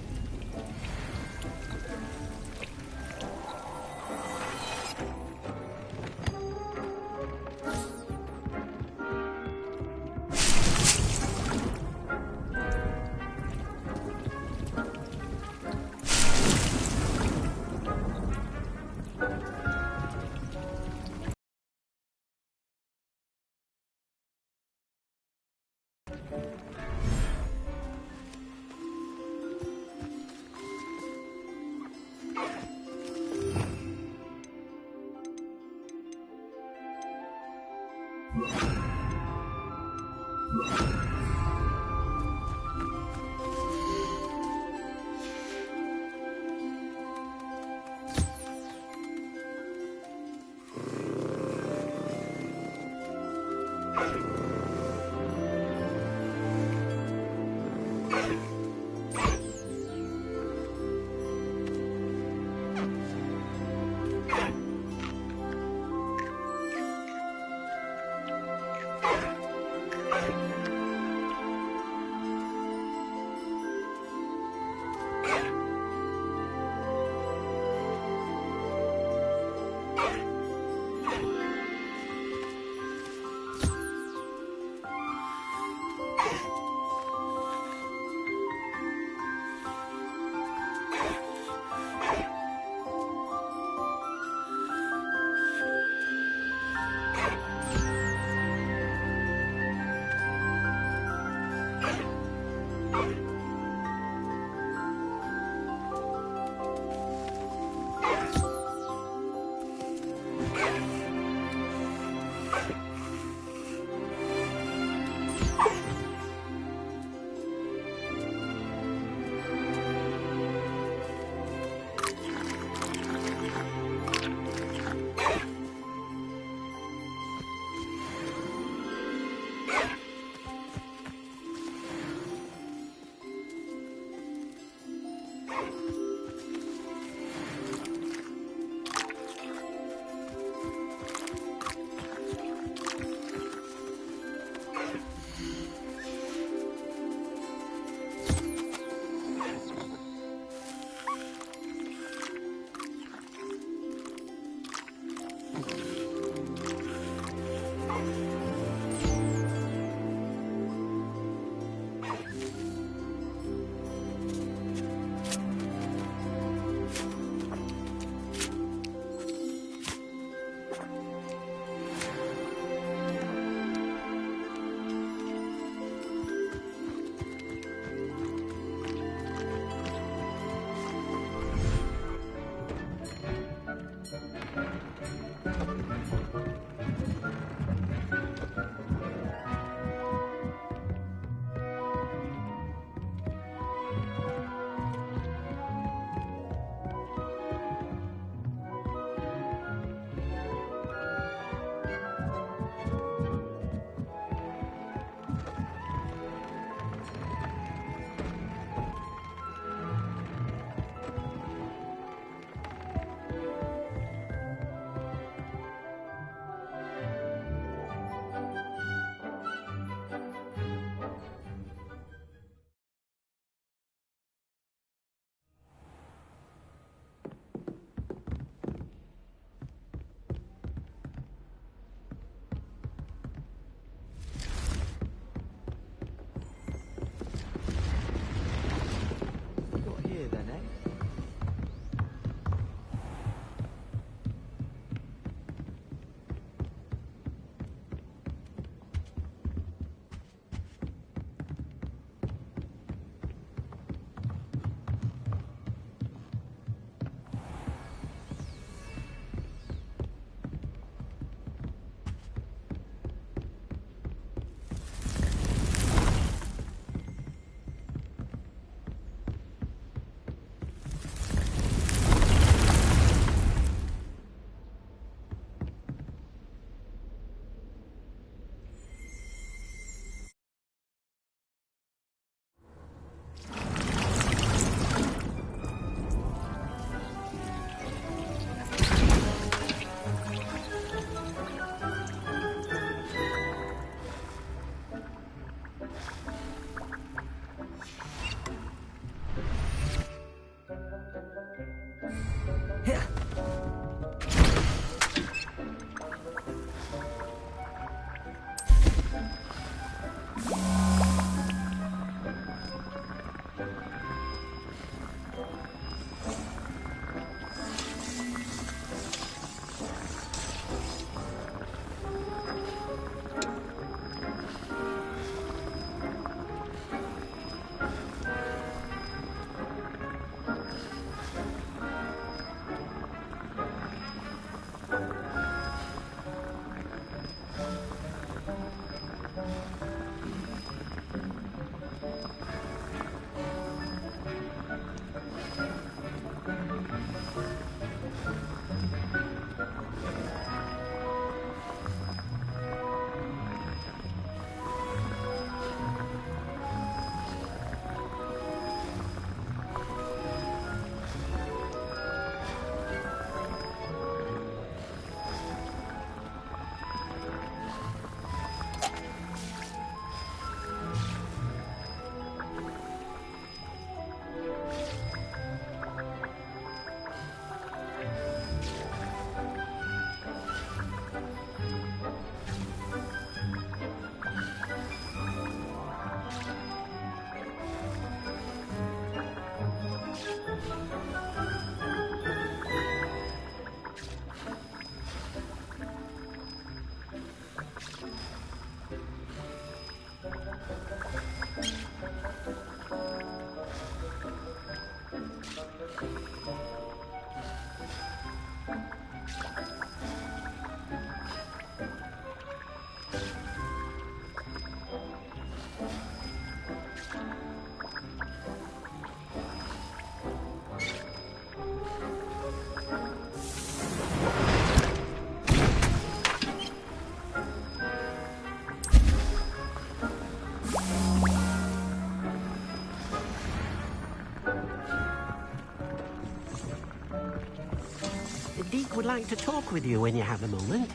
Speaker 16: Deek would like to talk with you when you have a moment.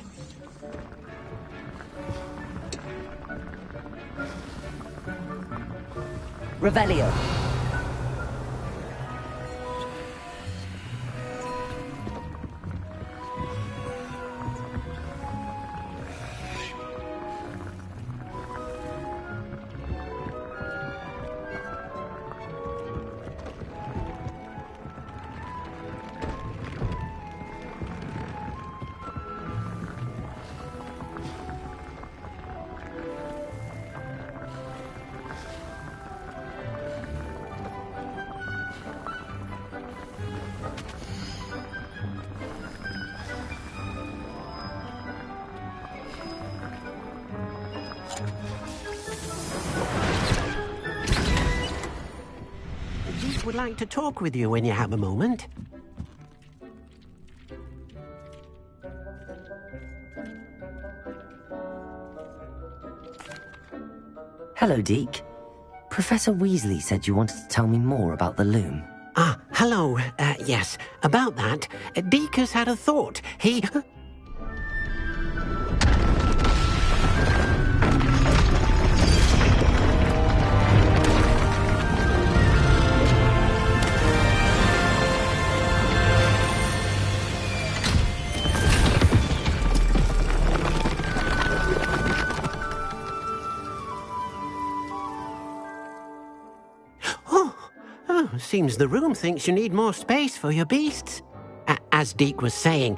Speaker 8: Revelio.
Speaker 16: Deek would like to talk with you when you have a moment.
Speaker 8: Hello, Deke. Professor Weasley said you wanted to tell me more about the loom.
Speaker 16: Ah, hello. Yes, about that. Deek has had a thought. He... Seems the room thinks you need more space for your beasts. As Deek was saying,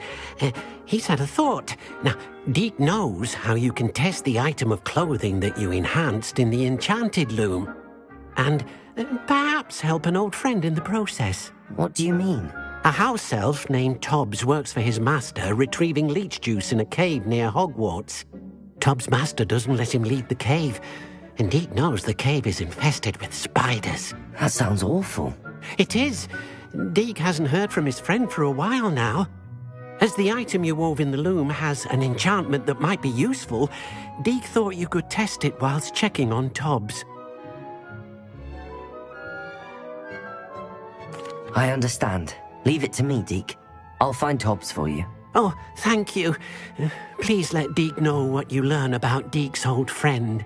Speaker 16: he's had a thought. Now, Deek knows how you can test the item of clothing that you enhanced in the enchanted loom. And perhaps help an old friend in the process.
Speaker 8: What do you mean?
Speaker 16: A house elf named Tobbs works for his master, retrieving leech juice in a cave near Hogwarts. Tobbs' master doesn't let him leave the cave, and Deek knows the cave is infested with spiders.
Speaker 8: That sounds awful.
Speaker 16: It is. Deek hasn't heard from his friend for a while now. As the item you wove in the loom has an enchantment that might be useful, Deek thought you could test it whilst checking on Tobbs.
Speaker 8: I understand. Leave it to me, Deke. I'll find Tobbs for you.
Speaker 16: Oh, thank you. Please let Deek know what you learn about Deek's old friend.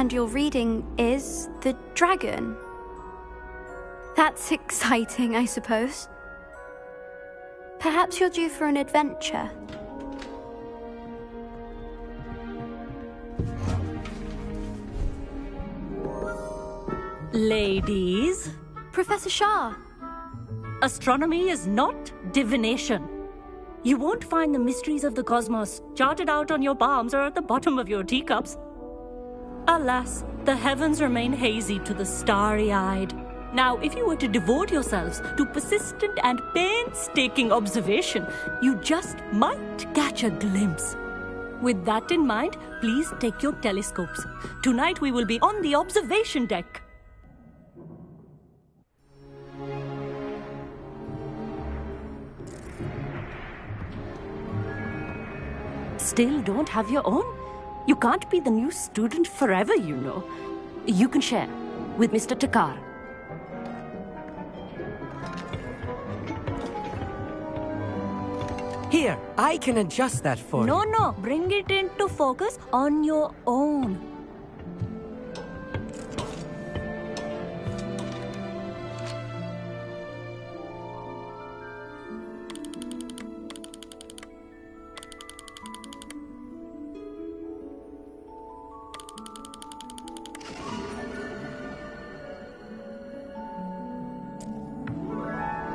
Speaker 17: understand your reading is the dragon. That's exciting, I suppose. Perhaps you're due for an adventure.
Speaker 4: Ladies.
Speaker 17: Professor Shah.
Speaker 4: Astronomy is not divination. You won't find the mysteries of the cosmos charted out on your palms or at the bottom of your teacups. Alas, the heavens remain hazy to the starry-eyed. Now, if you were to devote yourselves to persistent and painstaking observation, you just might catch a glimpse. With that in mind, please take your telescopes. Tonight we will be on the observation deck. Still don't have your own? You can't be the new student forever, you know. You can share with Mr. Takar.
Speaker 18: Here, I can adjust that for you.
Speaker 4: No, bring it into focus on your own.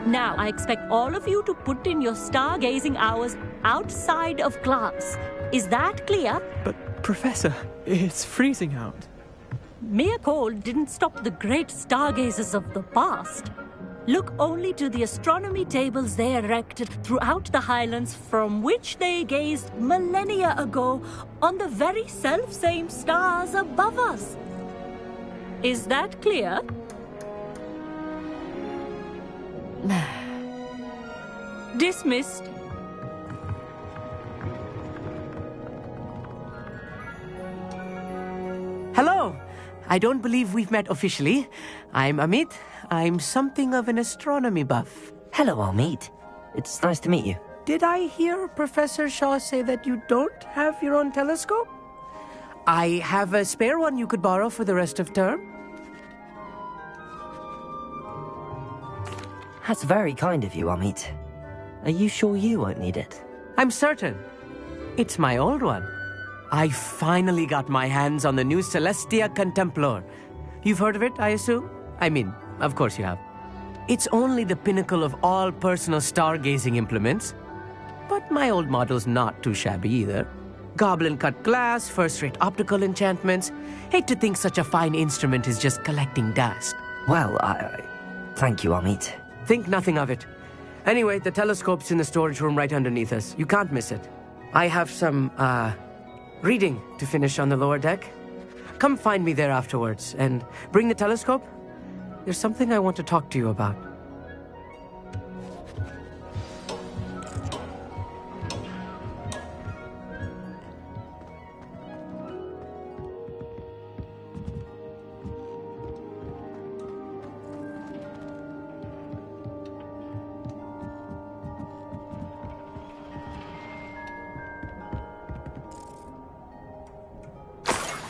Speaker 4: Now, I expect all of you to put in your stargazing hours outside of class. Is that clear?
Speaker 19: But, Professor, it's freezing out.
Speaker 4: Mere cold didn't stop the great stargazers of the past. Look only to the astronomy tables they erected throughout the highlands from which they gazed millennia ago on the very self-same stars above us. Is that clear? Dismissed.
Speaker 18: Hello. I don't believe we've met officially. I'm Amit. I'm something of an astronomy buff.
Speaker 1: Hello, Amit. It's nice to meet you.
Speaker 18: Did I hear Professor Shaw say that you don't have your own telescope? I have a spare one you could borrow for the rest of term.
Speaker 1: That's very kind of you, Amit. Are you sure you won't need it?
Speaker 18: I'm certain. It's my old one. I finally got my hands on the new Celestia Contemplar. You've heard of it, I assume? I mean, of course you have. It's only the pinnacle of all personal stargazing implements. But my old model's not too shabby either. Goblin-cut glass, first-rate optical enchantments. Hate to think such a fine instrument is just collecting dust.
Speaker 1: Well, thank you, Amit.
Speaker 18: Think nothing of it. Anyway, the telescope's in the storage room right underneath us. You can't miss it. I have some, reading to finish on the lower deck. Come find me there afterwards, and bring the telescope. There's something I want to talk to you about.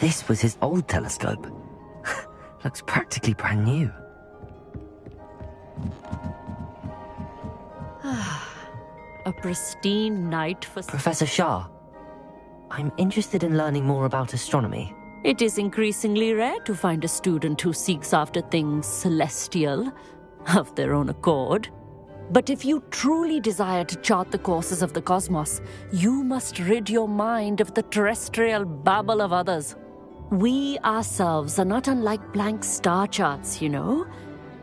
Speaker 1: This was his old telescope. Looks practically brand new.
Speaker 4: A pristine night for...
Speaker 1: Professor Shah, I'm interested in learning more about astronomy.
Speaker 4: It is increasingly rare to find a student who seeks after things celestial, of their own accord. But if you truly desire to chart the courses of the cosmos, you must rid your mind of the terrestrial babble of others. We ourselves are not unlike blank star charts, you know.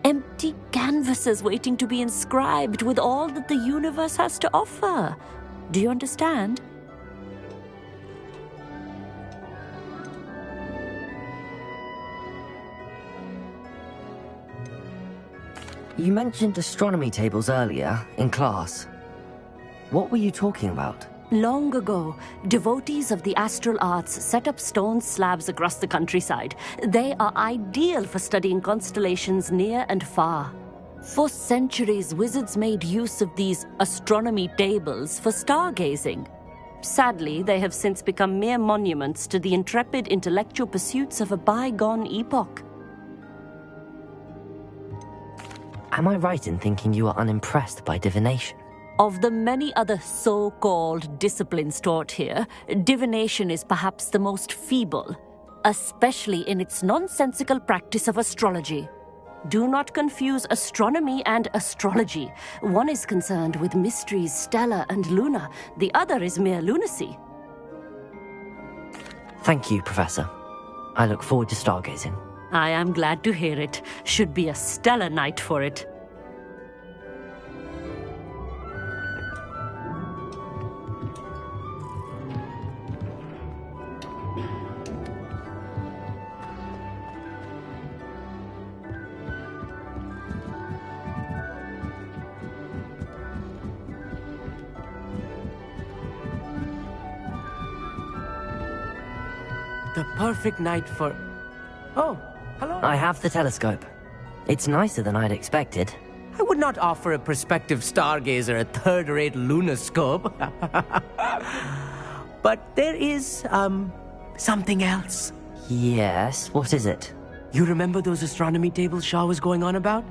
Speaker 4: Empty canvases waiting to be inscribed with all that the universe has to offer. Do you understand?
Speaker 1: You mentioned astronomy tables earlier, in class. What were you talking about?
Speaker 4: Long ago, devotees of the astral arts set up stone slabs across the countryside. They are ideal for studying constellations near and far. For centuries, wizards made use of these astronomy tables for stargazing. Sadly, they have since become mere monuments to the intrepid intellectual pursuits of a bygone epoch.
Speaker 1: Am I right in thinking you are unimpressed by divination?
Speaker 4: Of the many other so-called disciplines taught here, divination is perhaps the most feeble, especially in its nonsensical practice of astrology. Do not confuse astronomy and astrology. One is concerned with mysteries stellar and lunar, the other is mere lunacy.
Speaker 1: Thank you, Professor. I look forward to stargazing.
Speaker 4: I am glad to hear it. Should be a stellar night for it.
Speaker 18: The perfect night for... Oh, hello.
Speaker 1: I have the telescope. It's nicer than I'd expected.
Speaker 18: I would not offer a prospective stargazer a third-rate lunoscope. But there is, something else.
Speaker 1: Yes, what is it?
Speaker 18: You remember those astronomy tables Shaw was going on about?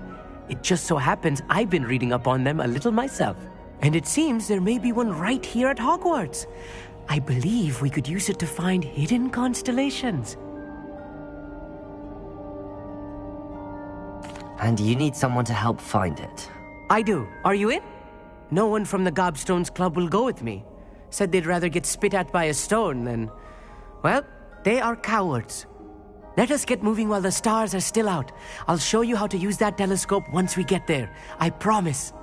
Speaker 18: It just so happens I've been reading up on them a little myself. And it seems there may be one right here at Hogwarts. I believe we could use it to find hidden constellations.
Speaker 1: And you need someone to help find it.
Speaker 18: I do. Are you in? No one from the Gobstones Club will go with me. Said they'd rather get spit at by a stone than... Well, they are cowards. Let us get moving while the stars are still out. I'll show you how to use that telescope once we get there. I promise.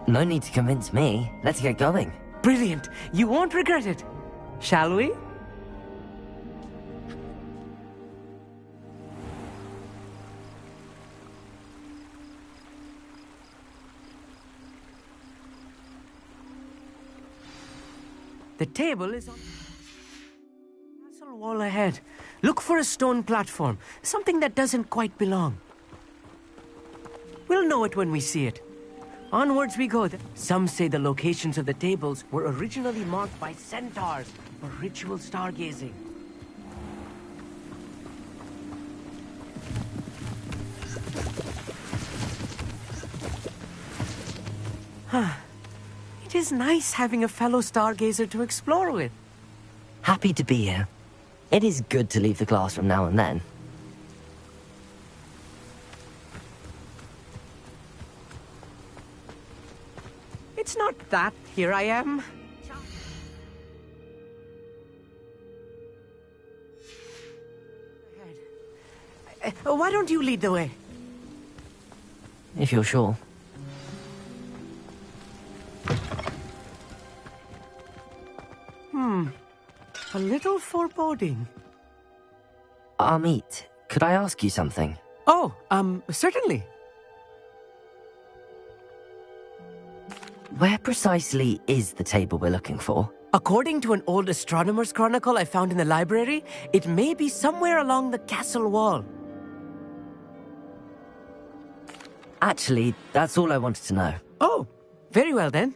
Speaker 1: No need to convince me. Let's get going.
Speaker 18: Brilliant. You won't regret it. Shall we? The table is on the castle wall ahead. Look for a stone platform, something that doesn't quite belong. We'll know it when we see it. Onwards we go. Some say the locations of the tables were originally marked by centaurs for ritual stargazing. It is nice having a fellow stargazer to explore with.
Speaker 1: Happy to be here. It is good to leave the classroom now and then.
Speaker 18: It's not that. Here I am. Why don't you lead the way?
Speaker 1: If you're sure.
Speaker 18: A little foreboding.
Speaker 1: Amit, could I ask you something?
Speaker 18: Oh, certainly.
Speaker 1: Where precisely is the table we're looking for?
Speaker 18: According to an old astronomer's chronicle I found in the library, it may be somewhere along the castle wall.
Speaker 1: Actually, that's all I wanted to know.
Speaker 18: Oh, very well then.